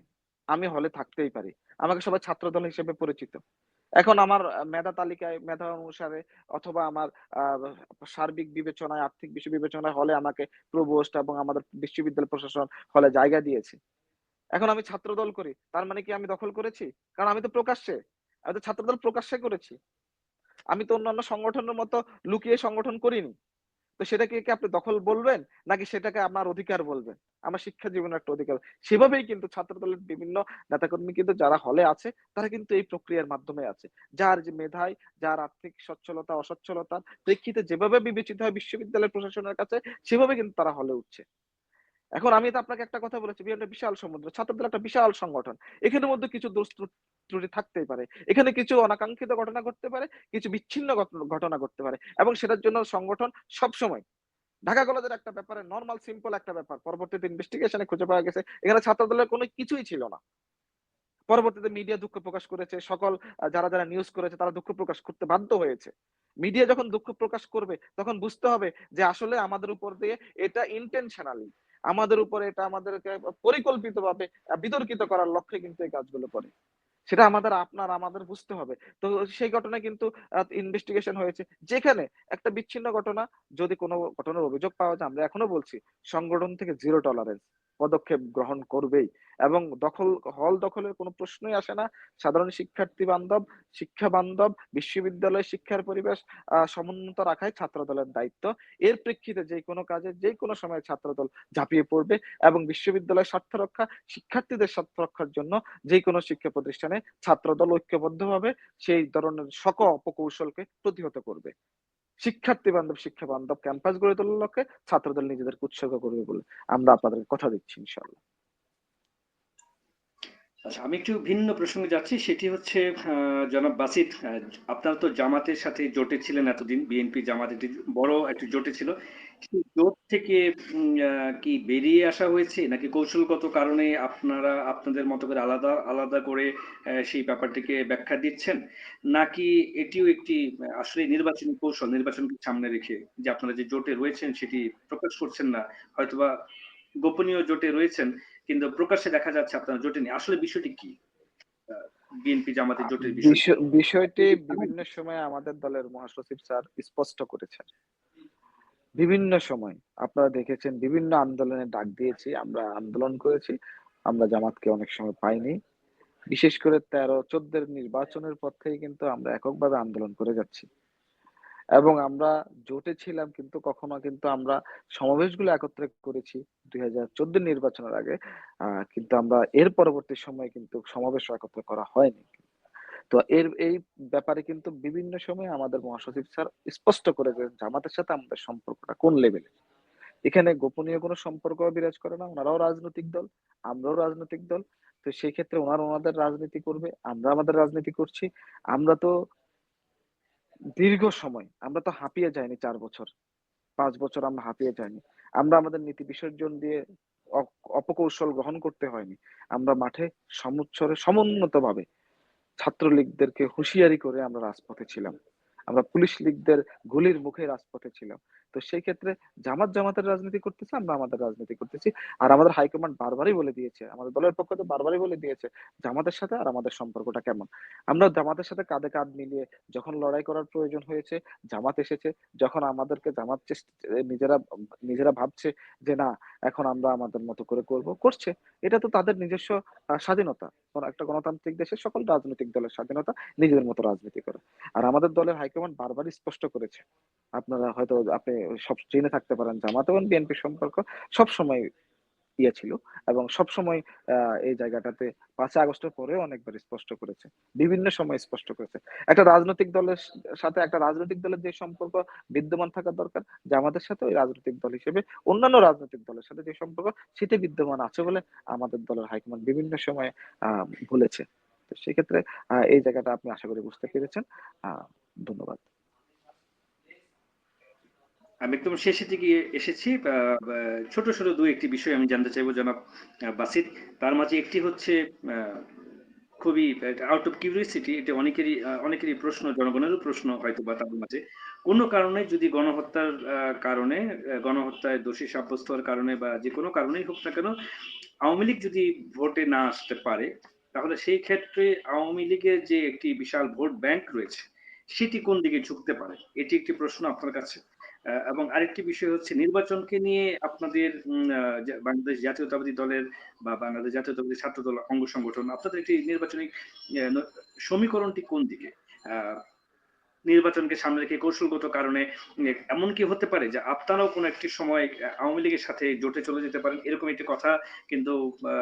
আমি হলে থাকতেই পারি। আমাকে সবাই ছাত্রদল হিসেবে পরিচিত। এখন আমার মেধা তালিকায় মেধা অনুসারে অথবা আমার আ সার্বিক বিবেচনায়, আর্থিক বিষয় বিবেচনায় হলে আমাকে প্রভোস্ট এবং আমাদের বিশ্ববিদ্যালয় প্রশাসন হলে জায়গা দিয়েছে। এখন আমি ছাত্রদল করি। তার মানে কি আমি দখল করেছি? কারণ আমি তো প্রকাশ্যে। আমি তো ছাত্রদল প্রকাশ্যে করেছি। আমি তো অন্যান্য সংগঠনের মতো লুকিয়ে সংগঠন করিনি। তো সেটাকে কি আপনি দখল বলবেন? নাকি সেটাকে আপনার অধিকার বলবেন? আমার শিক্ষা জীবনের একটা অধিকার। সেভাবেই কিন্তু ছাত্রদলের বিভিন্ন নেতাকর্মী কিন্তু যারা হলে আছে, তারা কিন্তু এই প্রক্রিয়ার মাধ্যমে আছে। যার যে মেধায়, যার আর্থিক সচ্ছলতা, অসচ্ছলতার প্রেক্ষিতে যেভাবে বিবেচিত হয় বিশ্ববিদ্যালয় প্রশাসনের কাছে, সেভাবে কিন্তু তারা হলে উঠছে। এখন আমি তো আপনাকে একটা কথা বলেছি, বিএনপি বিশাল সমুদ্র, ছাত্রদল একটা বিশাল সংগঠন। এখানের মধ্যে কিছু দোষ ত্রুটি থাকতেই পারে। এখানে কিছু অনাকাঙ্ক্ষিত ঘটনা ঘটতে পারে, কিছু বিচ্ছিন্ন ঘটনা ঘটতে পারে এবং সেটার জন্য সংগঠন সবসময় ঢাকা কলেজের একটা ব্যাপারে নরমাল সিম্পল একটা ব্যাপার। পরবর্তীতে ইনভেস্টিগেশনে খুঁজে পাওয়া গেছে এখানে ছাত্রদলের কোনো কিছুই ছিল না। পরবর্তীতে মিডিয়া দুঃখ প্রকাশ করেছে। সকল যারা নিউজ করেছে তারা দুঃখ প্রকাশ করতে বাধ্য হয়েছে। মিডিয়া যখন দুঃখ প্রকাশ করবে তখন বুঝতে হবে যে আসলে আমাদের উপর দিয়ে এটা ইনটেনশনালি আমাদের উপরে এটা আমাদেরকে পরিকল্পিতভাবে বিতর্কিত করার লক্ষ্যে কিন্তু এই কাজগুলো করে। সেটা আমাদের বুঝতে হবে। তো সেই ঘটনায় কিন্তু ইনভেস্টিগেশন হয়েছে। যেখানে একটা বিচ্ছিন্ন ঘটনা যদি কোন ঘটনার অভিযোগ পাওয়া যায় আমরা এখনো বলছি সংগঠন থেকে জিরো টলারেন্স পদক্ষেপ গ্রহণ করবেই এবং হল দখলের কোনো প্রশ্নই আসে না। সাধারণ শিক্ষার্থী বান্ধব, শিক্ষা বান্ধব, বিশ্ববিদ্যালয় শিক্ষার পরিবেশ সমুন্নত রাখাই ছাত্রদলের দায়িত্ব। এর প্রেক্ষিতে যেকোনো কাজে যেকোনো সময়ে ছাত্রদল ঝাঁপিয়ে পড়বে এবং বিশ্ববিদ্যালয়ের স্বার্থ রক্ষা, শিক্ষার্থীদের স্বার্থ রক্ষার জন্য যেকোনো শিক্ষা প্রতিষ্ঠানে ছাত্রদল ঐক্যবদ্ধভাবে সেই ধরনের সকল অপকৌশলকে প্রতিহত করবে। শিক্ষার্থী বান্ধব, শিক্ষা বান্ধব ক্যাম্পাস গড়ে তোলার লক্ষ্যে ছাত্রদল নিজেদেরকে উৎসর্গ করবে বলে আমরা আপনাদেরকে কথা দিচ্ছি ইনশাআল্লাহ। আচ্ছা, আমি একটু ভিন্ন প্রসঙ্গে যাচ্ছি। সেটি হচ্ছে জনাব বাসিত, আপনারা তো জামাতের সাথে জোটে ছিলেন এতদিন। বিএনপি জামাত একটি বড় একটি জোটে ছিল। সেই জোট থেকে কি বেরিয়ে আসা হয়েছে? নাকি কৌশলগত কারণে আপনারা আপনাদের মতো করে আলাদা, আলাদা করে সেই ব্যাপারটিকে ব্যাখ্যা দিচ্ছেন? নাকি এটিও একটি আসলেই নির্বাচনী কৌশল, নির্বাচনকে সামনে রেখে যে আপনারা যে জোটে রয়েছেন সেটি প্রকাশ করছেন না। হয়তোবা গোপনীয় জোটে রয়েছেন কিন্তু প্রকাশ্যে দেখা যাচ্ছে আপনারা জোটে নেই। আসলে বিষয়টি কি? আ বিএনপি জামাতের জোটের বিষয়টি। আপনি বিষয়টি কি জানেন? বিভিন্ন সময় আমাদের দলের মহাসচিব স্যার স্পষ্ট করেছেন। বিভিন্ন সময় আপনারা দেখেছেন বিভিন্ন আন্দোলনে ডাক দিয়েছি, আমরা আন্দোলন করেছি। আমরা জামাতকে অনেক সময় পাইনি। বিশেষ করে 13-14 এর নির্বাচনের পর থেকে কিন্তু আমরা এককভাবে আন্দোলন করে যাচ্ছি। এবং আমরা জোটে ছিলাম কিন্তু কখনো কিন্তু আমরা সমাবেশগুলো একত্রে করেছি 2014 নির্বাচনের আগে। কিন্তু আমরা এর পরবর্তী সময়ে কিন্তু সমাবেশও একত্রে করা হয়নি। তো এই ব্যাপারে কিন্তু বিভিন্ন সময়ে আমাদের মহাসচিব স্যার স্পষ্ট করে যে জামাতের সাথে আমাদের সম্পর্কটা কোন লেভেলে। এখানে গোপনীয় কোনো সম্পর্ক বিরাজ করে না। উনারাও রাজনৈতিক দল, আমরাও রাজনৈতিক দল। তো সেই ক্ষেত্রে ওনারা ওনাদের রাজনীতি করবে, আমরা আমাদের রাজনীতি করছি। আমরা তো দীর্ঘ সময় আমরা তো হাঁপিয়ে যাইনি ৪ বছর। ৫ বছর আমরা হাঁপিয়ে যাইনি। আমরা আমাদের নীতি বিসর্জন দিয়ে অপকৌশল গ্রহণ করতে হয়নি। আমরা মাঠে সমুন্নতভাবে ছাত্রলীগদেরকে হুঁশিয়ারি করে আমরা রাজপথে ছিলাম। আমরা পুলিশ লীগদের গুলির মুখে রাজপথে ছিলাম। তো সেই ক্ষেত্রে জামাতের রাজনীতি করতেছে, আমরা আমাদের রাজনীতি করতেছি। আর আমাদের হাইকমান্ড বারবারই বলে দিয়েছে, আমাদের দলের পক্ষ থেকে বারবারই বলে দিয়েছে জামাতের সাথে আর আমাদের সম্পর্কটা কেমন। আমরা জামাতের সাথে কাঁধে কাঁধ মিলিয়ে যখন লড়াই করার প্রয়োজন হয়েছে, জামাত এসেছে। যখন আমাদেরকে জামাত নিজেরা নিজেরা ভাবছে যে না এখন আমরা আমাদের মতো করে করছে। এটা তো তাদের নিজস্ব স্বাধীনতা। একটা গণতান্ত্রিক দেশে সকল রাজনৈতিক দলের স্বাধীনতা নিজেদের মতো রাজনীতি করা। আর আমাদের দলের হাইকমান্ড বারবারই স্পষ্ট করেছে। আপনারা হয়তো আপনি সব জেনে থাকতে পারেন জামাত এবং বিএনপির সম্পর্ক সবসময় ছিল এবং সবসময় আ এই জায়গাটাতে ৫ই আগস্টের পরেও অনেকবার স্পষ্ট করেছে। বিভিন্ন সময় স্পষ্ট করেছে। একটা রাজনৈতিক দলের সাথে একটা রাজনৈতিক দলের যে সম্পর্ক বিদ্যমান থাকা দরকার, জামাতের সাথে ওই রাজনৈতিক দল হিসেবে অন্যান্য রাজনৈতিক দলের সাথে যে সম্পর্ক সেটি বিদ্যমান আছে বলে আমাদের দলের হাইকমান্ড বিভিন্ন সময়ে আ বলেছে। তো সেক্ষেত্রে এই জায়গাটা আপনি আশা করি বুঝতে পেরেছেন। আ ধন্যবাদ। আমি একদম শেষের দিকে এসেছি। বা বা ছোট, ছোট ২-১ টি বিষয় আমি জানতে চাইবো জনাব বাসিত। তার মাঝে একটি হচ্ছে আ খুবই আউট অফ কিউরিওসিটি, এটা অনেকেরই প্রশ্ন, জনগণেরও প্রশ্ন হয়তোবা তাদের মাঝে। কোন কারণে যদি গণহত্যার কারণে গণহত্যায় দোষী সাব্যস্ত হওয়ার কারণে বা যেকোনো কারণেই হোক না কেন, আওয়ামী লীগ যদি ভোটে না আসতে পারে, তাহলে সেই ক্ষেত্রে আওয়ামী লীগের যে একটি বিশাল ভোট ব্যাংক রয়েছে, সেটি কোন দিকে ঝুঁকতে পারে? এটি একটি প্রশ্ন আপনার কাছে। এবং আরেকটি বিষয় হচ্ছে নির্বাচনকে নিয়ে আপনাদের বাংলাদেশ জাতীয়তাবাদী দলের বা বাংলাদেশ জাতীয়তাবাদী ছাত্রদল অঙ্গ সংগঠন, আপনাদের একটি নির্বাচনী অ্যা ন সমীকরণটি কোন দিকে? আ নির্বাচনকে সামনে রেখে কৌশলগত কারণে এমন কি হতে পারে যে আপনারাও কোনো একটি সময় আওয়ামী লীগের সাথে জোটে চলে যেতে পারেন? এরকম একটি কথা কিন্তু আ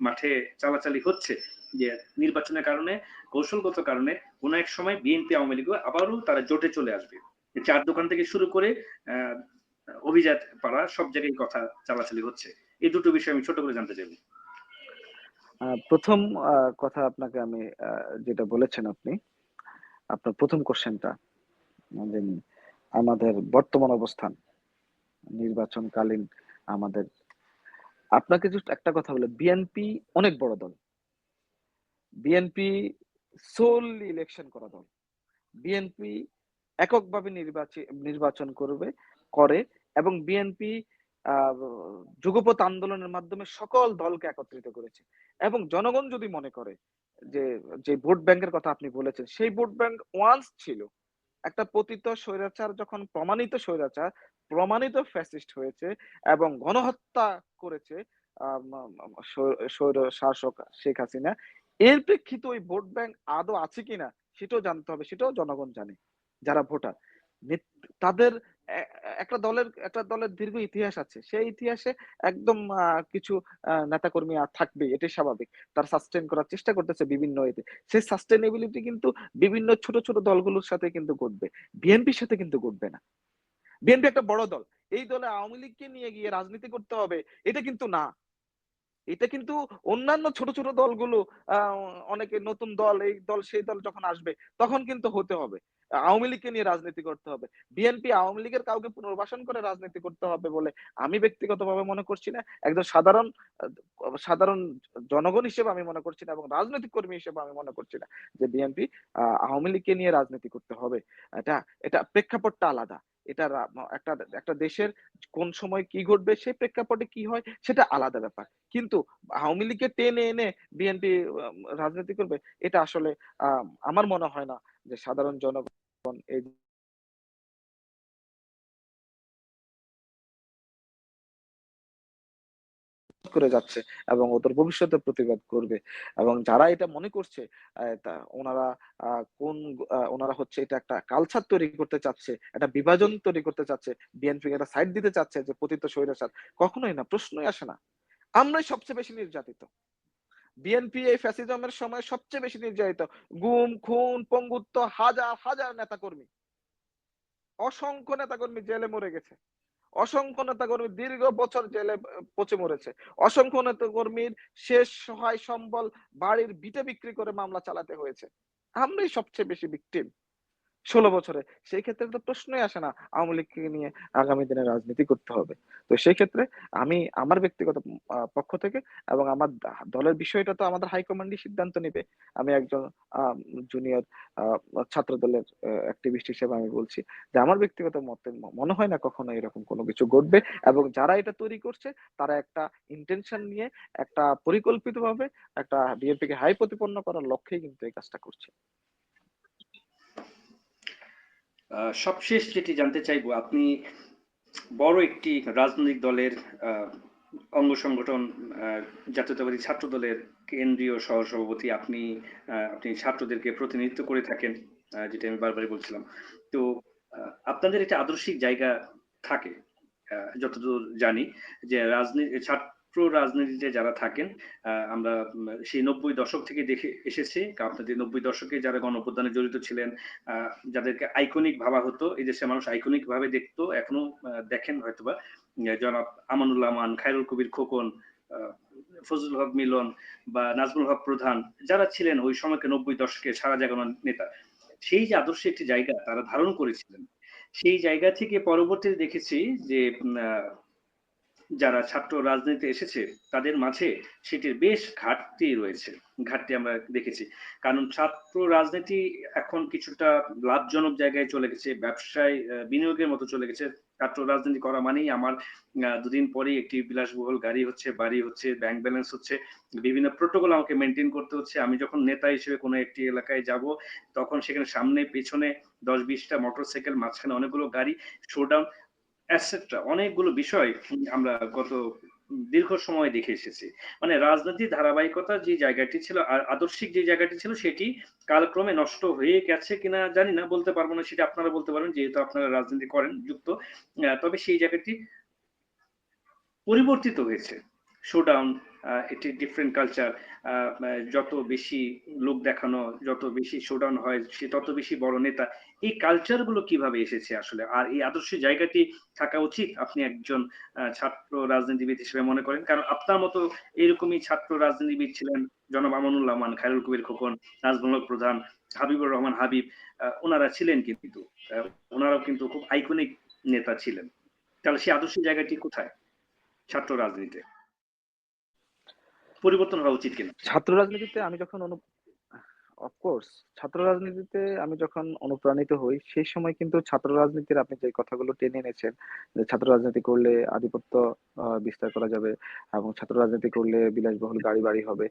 মাঠে চালাচালি হচ্ছে। যে নির্বাচনের কারণে, কৌশলগত কারণে কোনো এক সময় বিএনপি, আওয়ামী লীগও আবারও তারা জোটে চলে আসবে। চা'র দোকান থেকে শুরু করে অ্যা অভিজাত পাড়া সব জায়গায় কথা চালাচালি হচ্ছে। এই দুটো বিষয় আমি ছোট করে জানতে চাইবো। প্রথম কথা আপনাকে আমি যেটা বলেছেন আপনি, আপনার প্রথম কোশ্চেনটা যে আমাদের বর্তমান অবস্থান নির্বাচনকালীন আমাদের, আপনাকে জাস্ট একটা কথা বলে, বিএনপি অনেক বড় দল। বিএনপি সোললি ইলেকশন করা দল। বিএনপি এককভাবে নির্বাচন করে এবং বিএনপি যুগপৎ আন্দোলনের মাধ্যমে সকল দলকে একত্রিত করেছে। এবং জনগণ যদি মনে করে যে যে ভোট ব্যাংকের কথা আপনি বলেছেন, সেই ভোট ব্যাংক ওয়ান্স ছিল একটা পতিত স্বৈরাচার, যখন প্রমাণিত স্বৈরাচার, প্রমাণিত ফ্যাসিস্ট হয়েছে এবং গণহত্যা করেছে স্বৈর শাসক শেখ হাসিনা, এর প্রেক্ষিতে ওই ভোট ব্যাংক আদৌ আছে কিনা সেটাও জানতে হবে, সেটাও জনগণ জানে যারা ভোটার। তাদের একটা দলের দীর্ঘ ইতিহাস আছে, সেই ইতিহাসে একদম কিছু নেতাকর্মী থাকবে, এটাই স্বাভাবিক। তারা সাস্টেন করার চেষ্টা করতেছে বিভিন্ন এতে। সেই সাস্টেনেবিলিটি কিন্তু বিভিন্ন ছোট ছোট দলগুলোর সাথে কিন্তু ঘটবে, বিএনপির সাথে কিন্তু ঘটবে না। বিএনপি একটা বড় দল, এই দলে আওয়ামী লীগকে নিয়ে গিয়ে রাজনীতি করতে হবে এটা কিন্তু না। এটা কিন্তু অন্যান্য ছোট ছোট দলগুলো, আহ, অনেকে নতুন দল, এই দল সেই দল যখন আসবে তখন কিন্তু হতে হবে। আওয়ামী লীগকে নিয়ে রাজনীতি করতে হবে। বিএনপি আওয়ামী লীগের কাউকে পুনর্বাসন করে রাজনীতি করতে হবে বলে আমি ব্যক্তিগতভাবে মনে করছি না। একজন সাধারণ জনগণ হিসেবে আমি মনে করছি না, এবং রাজনৈতিক কর্মী হিসেবে আমি মনে করছি না যে বিএনপি আওয়ামী লীগকে নিয়ে রাজনীতি করতে হবে। এটা এটা প্রেক্ষাপটটা আলাদা। এটা একটা একটা দেশের কোন সময় কি ঘটবে, সেই প্রেক্ষাপটে কি হয় সেটা আলাদা ব্যাপার। কিন্তু আওয়ামী লীগকে টেনে এনে বিএনপি রাজনীতি করবে, এটা আসলে আমার মনে হয় না যে সাধারণ জনগণ এই করে যাচ্ছে এবং ওদের ভবিষ্যতে প্রতিবাদ করবে। এবং যারা এটা মনে করছে ওনারা ওনারা হচ্ছে এটা একটা কালচার তৈরি করতে চাচ্ছে, একটা বিভাজন তৈরি করতে চাচ্ছে, বিএনপি একটা সাইড দিতে চাচ্ছে যে পতিত স্বৈরাচার, কখনোই না, প্রশ্নই আসে না। আমরাই সবচেয়ে বেশি নির্যাতিত। বিএনপি এই ফ্যাসিজমের সময় সবচেয়ে বেশি নির্যাতিত। গুম, খুন, পঙ্গুত্ব, হাজার হাজার নেতাকর্মী, অসংখ্য নেতাকর্মী জেলে মরে গেছে। অসংখ্য নেতাকর্মী দীর্ঘ বছর জেলে পচে মরেছে। অসংখ্য নেতাকর্মীর শেষ সহায় সম্বল বাড়ির ভিটে বিক্রি করে মামলা চালাতে হয়েছে। আমরাই সবচেয়ে বেশি ভিকটিম ১৬ বছরে। সেই ক্ষেত্রে তো প্রশ্নই আসে না আওয়ামী লীগকে নিয়ে আগামী দিনে রাজনীতি করতে হবে। তো সেই ক্ষেত্রে আমি আমার ব্যক্তিগত পক্ষ থেকে এবং আমার দলের বিষয়টা তো আমাদের হাইকমান্ডই সিদ্ধান্ত নিবে। আমি একজন আ জুনিয়র আ ছাত্র দলের অ্যাক্টিভিস্ট হিসেবে আমি বলছি যে আমার ব্যক্তিগত মতে মনে হয় না কখনো এরকম কোনো কিছু ঘটবে, এবং যারা এটা তৈরি করছে তারা একটা ইনটেনশন নিয়ে, একটা পরিকল্পিতভাবে একটা বিএনপিকে হাই প্রতিপন্ন করার লক্ষ্যেই কিন্তু এই কাজটা করছে। সবশেষ যেটি জানতে চাইবো, আপনি বড় একটি রাজনৈতিক দলের অঙ্গ সংগঠন জাতীয়তাবাদী ছাত্র দলের কেন্দ্রীয় সহসভাপতি, আপনি আপনি ছাত্রদেরকে প্রতিনিধিত্ব করে থাকেন, যেটা আমি বারবারই বলছিলাম। তো আপনাদের একটা আদর্শিক জায়গা থাকে, যতদূর জানি, যে রাজনীতি ছাত্র রাজনীতিতে যারা থাকেন, আমরা সেই ৯০ দশক থেকে দেখে এসেছি। আপনাদের ৯০ দশকে যারা গণঅভ্যুত্থানে জড়িত ছিলেন, যাদেরকে আইকনিক ভাবা হতো, এই দেশের মানুষ আইকনিক ভাবে দেখতো, এখনো দেখেন হয়তোবা, জনাব আমানুল্লাহ আমান, খায়রুল কবির খোকন, ফজলুল হক মিলন বা নাজমুল হক প্রধান, যারা ছিলেন ওই সময়কে ৯০ দশকে সারা জাগানোর নেতা, সেই যে আদর্শ একটি জায়গা তারা ধারণ করেছিলেন, সেই জায়গা থেকে পরবর্তীতে দেখেছি যে যারা ছাত্র রাজনীতিতে এসেছে তাদের মাঝে সেটির বেশ ঘাটতি রয়েছে। ঘাটতি আমরা দেখেছি। কারণ ছাত্র রাজনীতি এখন কিছুটা লাভজনক জায়গায় চলে গেছে, ব্যবসায় বিনিয়োগের মতো চলে গেছে। ছাত্র রাজনীতি করা মানেই আমার দুদিন পরেই একটি বিলাসবহুল গাড়ি হচ্ছে, বাড়ি হচ্ছে, ব্যাংক ব্যালেন্স হচ্ছে, বিভিন্ন প্রোটোকল আমাকে মেনটেন করতে হচ্ছে। আমি যখন নেতা হিসেবে কোনো একটি এলাকায় যাব, তখন সেখানে সামনে পেছনে ১০-২০টা মোটরসাইকেল, মাঝখানে অনেকগুলো গাড়ি, শোডাউন এটসেট্রা, অনেকগুলো বিষয় আমরা গত দীর্ঘ সময় দেখে এসেছি। মানে রাজনীতির ধারাবাহিকতা যে জায়গাটি ছিল, আর আদর্শিক যে জায়গাটি ছিল, সেটি কালক্রমে নষ্ট হয়ে গেছে কিনা জানি না, বলতে পারবো না, সেটা আপনারা বলতে পারবেন যেহেতু আপনারা রাজনীতি করেন, যুক্ত। তবে সেই জায়গাটি পরিবর্তিত হয়েছে। শোডাউন, এটি ডিফারেন্ট কালচার, যত বেশি লোক দেখানো, যত বেশি শোডাউন হয় সে তত বেশি বড় নেতা। এই কালচার গুলো কিভাবে এসেছে আসলে? আর এই আদর্শ জায়গাটি থাকা উচিত আপনি একজন ছাত্র রাজনীতিবিদ হিসেবে মনে করেন? কারণ আপনার মতো এরকমই ছাত্র রাজনীতিবিদ ছিলেন জনাব আমানুল্লাহ আমান, খায়রুল কবির খোকন, নাজমুল হক প্রধান, হাবিবুর রহমান হাবিব। উনারা ছিলেন কিন্তু। আ উনারাও কিন্তু খুব আইকনিক নেতা ছিলেন। তাহলে সেই আদর্শ জায়গাটি কোথায়? ছাত্র রাজনীতিতে। পরিবর্তন হওয়া উচিত কিনা? ছাত্র রাজনীতিতে আমি যখন অফকোর্স ছাত্র রাজনীতিতে আমি যখন অনুপ্রাণিত হই সেই সময় কিন্তু ছাত্র রাজনীতির আপনি যে কথাগুলো টেনে এনেছেন যে ছাত্র রাজনীতি করলে আধিপত্য বিস্তার করা যাবে এবং ছাত্র রাজনীতি করলে বিলাসবহুল গাড়ি বাড়ি হবে।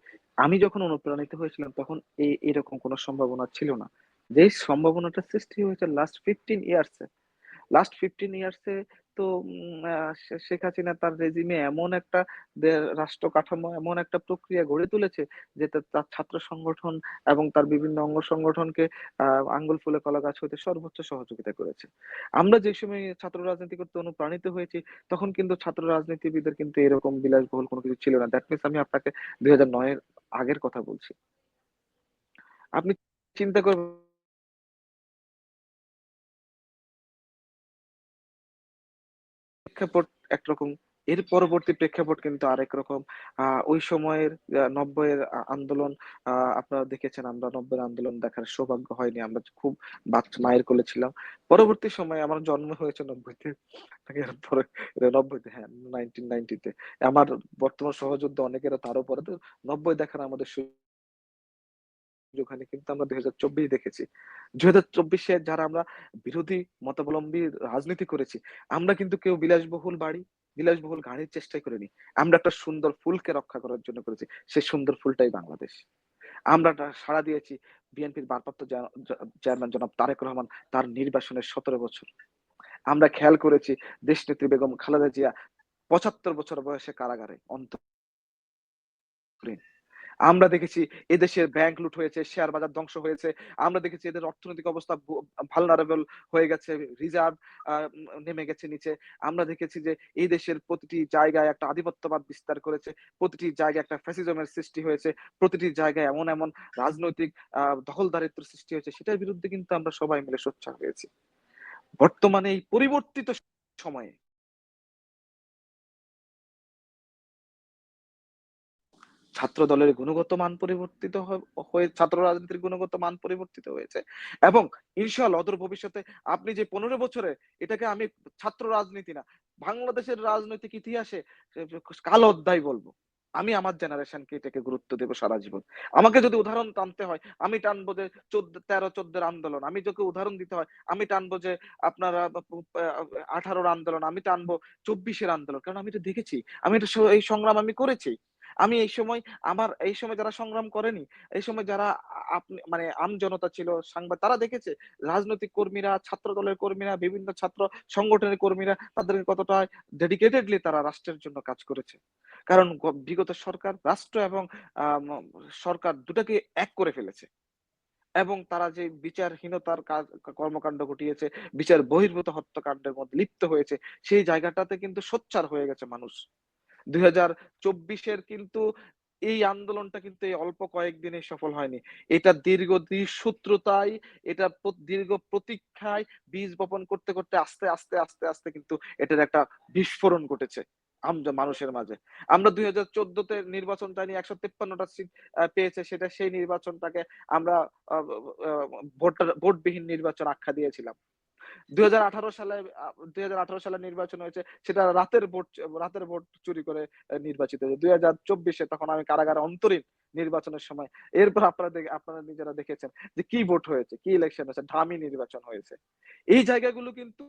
আমি যখন অনুপ্রাণিত হয়েছিলাম তখন এরকম কোনো সম্ভাবনা ছিল না। যেই সম্ভাবনাটা সৃষ্টি হয়েছে লাস্ট 15 ইয়ার্সে তো শেখ হাসিনা তার রেজিমে এমন একটা রাষ্ট্র কাঠামো এমন একটা প্রক্রিয়া গড়ে তুলেছে যে তার ছাত্র সংগঠন এবং তার বিভিন্ন অঙ্গ সংগঠনকে আঙ্গুল ফুলে কলা গাছ হইতে সর্বোচ্চ সহযোগিতা করেছে। আমরা যে সময় ছাত্র রাজনীতি করতে অনুপ্রাণিত হয়েছি তখন কিন্তু ছাত্র রাজনীতিবিদের কিন্তু এরকম বিলাসবহুল কোনো কিছু ছিল না। দ্যাট মিনস আমি আপনাকে 2009-এর আগের কথা বলছি। আপনি চিন্তা করবেন প্রেক্ষাপট একরকম, এর পরবর্তী প্রেক্ষাপট কিন্তু আরেক রকম। ওই সময়ের 90-এর আন্দোলন আপনারা দেখেছেন, আমরা 90-এর আন্দোলন দেখার সৌভাগ্য হয়নি। আমরা খুব মায়ের কোলে ছিলাম। পরবর্তী সময়ে আমার জন্ম হয়েছে 90-তে, নাকি এর পরে 90-তে, হ্যাঁ 1990-তে। আমার বর্তমান সহযোদ্ধা অনেকেরা তারও পরে। তো 90 দেখার আমাদের সুযোগ হয়নি, কিন্তু আমরা 2024 দেখেছি। 2024-এ যারা আমরা বিরোধী মতাবলম্বী রাজনীতি করেছি, আমরা কিন্তু কেউ বিলাসবহুল বাড়ি, বিলাসবহুল গাড়ির চেষ্টাই করিনি। আমরা একটা সুন্দর ফুলকে রক্ষা করার জন্য করেছি। সেই সুন্দর ফুলটাই বাংলাদেশ। আমরা সাড়া দিয়েছি বিএনপির ভারপ্রাপ্ত চেয়ারম্যান জনাব তারেক রহমান তার নির্বাসনের 17 বছর। আমরা খেয়াল করেছি দেশনেত্রী বেগম খালেদা জিয়া 75 বছর বয়সে কারাগারে অন্তরীণ। আমরা দেখেছি এদেশের ব্যাংক লুট হয়েছে, শেয়ার বাজার ধ্বংস হয়েছে। আমরা দেখেছি এদের অর্থনৈতিক অবস্থা ভালনারেবল হয়ে গেছে, রিজার্ভ নেমে গেছে নিচে। আমরা দেখেছি যে এই দেশের প্রতিটি জায়গায় একটা আধিপত্যবাদ বিস্তার করেছে, প্রতিটি জায়গায় একটা ফ্যাসিজমের সৃষ্টি হয়েছে, প্রতিটি জায়গায় এমন এমন রাজনৈতিক দখলদারিত্বের সৃষ্টি হয়েছে, সেটার বিরুদ্ধে কিন্তু আমরা সবাই মিলে সোচ্চার হয়েছি। বর্তমানে এই পরিবর্তিত সময়ে ছাত্র দলের গুণগত মান পরিবর্তিত হয়ে ছাত্র রাজনীতির গুণগত মান পরিবর্তিত হয়েছে এবং ইনশাআল্লাহ অদূর ভবিষ্যতে আপনি যে 15 বছরে, এটাকে আমি ছাত্র রাজনীতি না, বাংলাদেশের রাজনৈতিক ইতিহাসে কালো অধ্যায় বলবো। আমি আমার জেনারেশনকে এটাকে গুরুত্ব দেব সারা জীবন। আমাকে যদি উদাহরণ টানতে হয় আমি টানবো যে 13-14 আন্দোলন, আমি যদি উদাহরণ দিতে হয় আমি টানবো যে আপনারা 18-র আন্দোলন, আমি টানবো 24-এর আন্দোলন, কারণ আমি তো দেখেছি, আমি এটা এই সংগ্রাম আমি করেছি। আমি এই সময় যারা সংগ্রাম করেনি, এই সময় যারা আপনি মানে আমজনতা ছিল, তারা দেখেছে রাজনৈতিক কর্মীরা, ছাত্র দলের কর্মীরা, বিভিন্ন ছাত্র সংগঠনের কর্মীরা তাদের কতটা ডেডিকেটেডলি তারা রাষ্ট্রের জন্য কাজ করেছে। কারণ বিগত সরকার রাষ্ট্র এবং আম সরকার দুটাকে এক করে ফেলেছে এবং তারা যে বিচারহীনতার কর্মকাণ্ড ঘটিয়েছে, বিচার বহির্ভূত হত্যাকাণ্ডের মধ্যে লিপ্ত হয়েছে, সেই জায়গাটাতে কিন্তু সোচ্চার হয়ে গেছে মানুষ। 2024-এর কিন্তু এই আন্দোলনটা কিন্তু এই অল্প কয়েকদিনে সফল হয়নি। এটা দীর্ঘ দীর্ঘসূত্রতায়, এটা দীর্ঘ প্রতীক্ষায় বীজ বপন করতে করতে আস্তে আস্তে আস্তে আস্তে কিন্তু এটার একটা বিস্ফোরণ ঘটেছে মানুষের মাঝে। আমরা 2014-তে নির্বাচন চাইনি, 153টা সিট পেয়েছে, সেটা সেই নির্বাচনটাকে আমরা ভোটবিহীন নির্বাচন আখ্যা দিয়েছিলাম। 2018 সালে নির্বাচন হয়েছে, সেটা রাতের ভোট চুরি করে নির্বাচিত হয়েছে। 2024-এ তখন আমি কারাগারে অন্তরীণ নির্বাচনের সময়। এরপর আপনারা নিজেরা দেখেছেন যে কি ভোট হয়েছে, কি ইলেকশন হয়েছে, ডামি নির্বাচন হয়েছে। এই জায়গাগুলো কিন্তু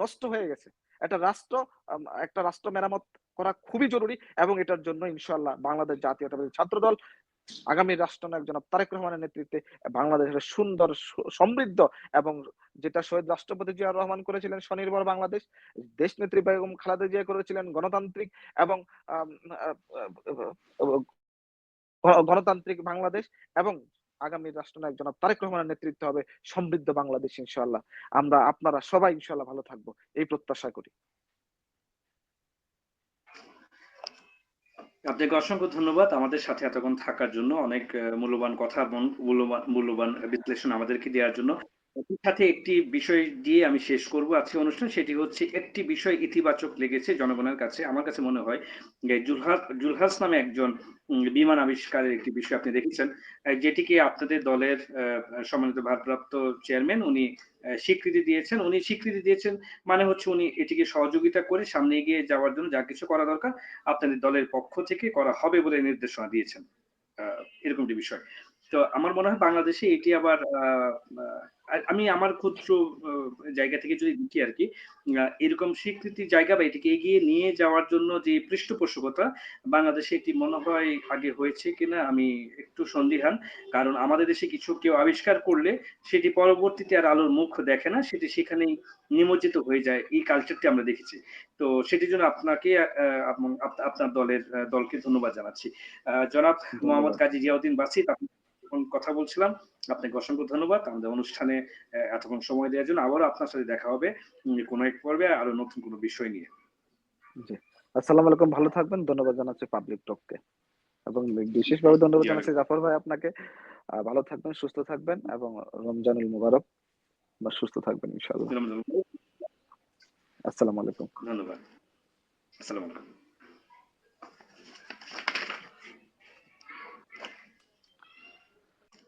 নষ্ট হয়ে গেছে। একটা রাষ্ট্র মেরামত করা খুবই জরুরি এবং এটার জন্য ইনশাআল্লাহ বাংলাদেশ জাতীয়তাবাদী ছাত্রদল আগামী রাষ্ট্রনায়ক জনাব তারেক রহমানের নেতৃত্বে বাংলাদেশের সুন্দর সমৃদ্ধ এবং যেটা শহীদ রাষ্ট্রপতি জিয়াউর রহমান করেছিলেন স্বনির্ভর বাংলাদেশ, দেশনেত্রী বেগম খালেদা জিয়া করেছিলেন গণতান্ত্রিক এবং আম আ গণতান্ত্রিক বাংলাদেশ এবং আগামী রাষ্ট্রনায়ক জনাব তারেক রহমানের নেতৃত্বে হবে সমৃদ্ধ বাংলাদেশ ইনশাআল্লাহ। আপনারা সবাই ইনশাআল্লাহ ভালো থাকবো, এই প্রত্যাশা করি। আপনাকে অসংখ্য ধন্যবাদ আমাদের সাথে এতক্ষণ থাকার জন্য। অনেক মূল্যবান কথা এবং মূল্যবান মূল্যবান বিশ্লেষণ আমাদেরকে দেওয়ার জন্য। একই সাথে একটি বিষয় দিয়ে আমি শেষ করব আজকের অনুষ্ঠান। সেটি হচ্ছে একটি বিষয় ইতিবাচক লেগেছে জনগণের কাছে। আমার কাছে মনে হয় যে জুলহাস নামে একজন বিমান আবিষ্কারের একটি বিষয় আপনি দেখেছেন। যেটিকে আপনাদের দলের সম্মানিত ভারপ্রাপ্ত চেয়ারম্যান উনি স্বীকৃতি দিয়েছেন। উনি স্বীকৃতি দিয়েছেন মানে হচ্ছে উনি এটিকে সহযোগিতা করে সামনে এগিয়ে যাওয়ার জন্য যা কিছু করা দরকার আপনাদের দলের পক্ষ থেকে করা হবে বলে নির্দেশনা দিয়েছেন। আ এরকম একটি বিষয়। তো আমার মনে হয় বাংলাদেশে এটি আবার আমি আমার ক্ষুদ্র অ জায়গা থেকে যদি দেখি আরকি, এরকম স্বীকৃতির জায়গা বা এটিকে এগিয়ে নিয়ে যাওয়ার জন্য যে পৃষ্ঠপোষকতা বাংলাদেশে এটি মনে হয় আগে হয়েছে কিনা আমি একটু সন্দিহান। কারণ আমাদের দেশে কিছু কেউ আবিষ্কার করলে সেটি পরবর্তীতে আর আলোর মুখ দেখে না। সেটি সেখানেই নিমজ্জিত হয়ে যায়। এই কালচারটি আমরা দেখেছি। তো সেটির জন্য আপনাকে এবং আপনার দলকে ধন্যবাদ জানাচ্ছি। জনাব মোহাম্মদ ধন্যবাদ। কাজী জিয়াউদ্দিন বাসিত আপনি যখন কথা বলছিলাম, আপনাকে অসংখ্য ধন্যবাদ। আমাদের অনুষ্ঠানে এতক্ষণ সময় দেওয়ার জন্য। আবারও আপনার সাথে দেখা হবে কোনো এক পর্বে আরো নতুন কোনো বিষয় নিয়ে। জি। আসসালামু আলাইকুম। ভালো থাকবেন। ধন্যবাদ জানাচ্ছি পাবলিক টককে। এবং বিশেষভাবে ধন্যবাদ জি, জানাচ্ছি জাফর ভাই আপনাকে। ভালো থাকবেন, সুস্থ থাকবেন এবং রমজানুল মুবারক। বা সুস্থ থাকবেন ইনশাআল্লাহ। আসসালামু আলাইকুম। ধন্যবাদ। আসসালামু আলাইকুম।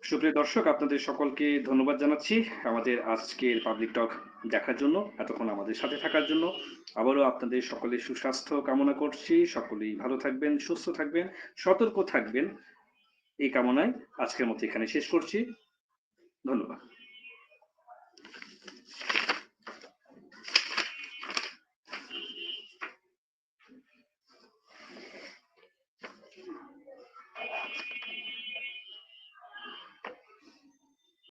সুপ্রিয় দর্শক আপনাদের সকলকে ধন্যবাদ জানাচ্ছি আমাদের আজকের পাবলিক টক দেখার জন্য, এতক্ষণ আমাদের সাথে থাকার জন্য। আবারও আপনাদের সকলের সুস্বাস্থ্য কামনা করছি। সকলেই ভালো থাকবেন, সুস্থ থাকবেন, সতর্ক থাকবেন এই কামনায় আজকের মতো এখানে শেষ করছি। ধন্যবাদ।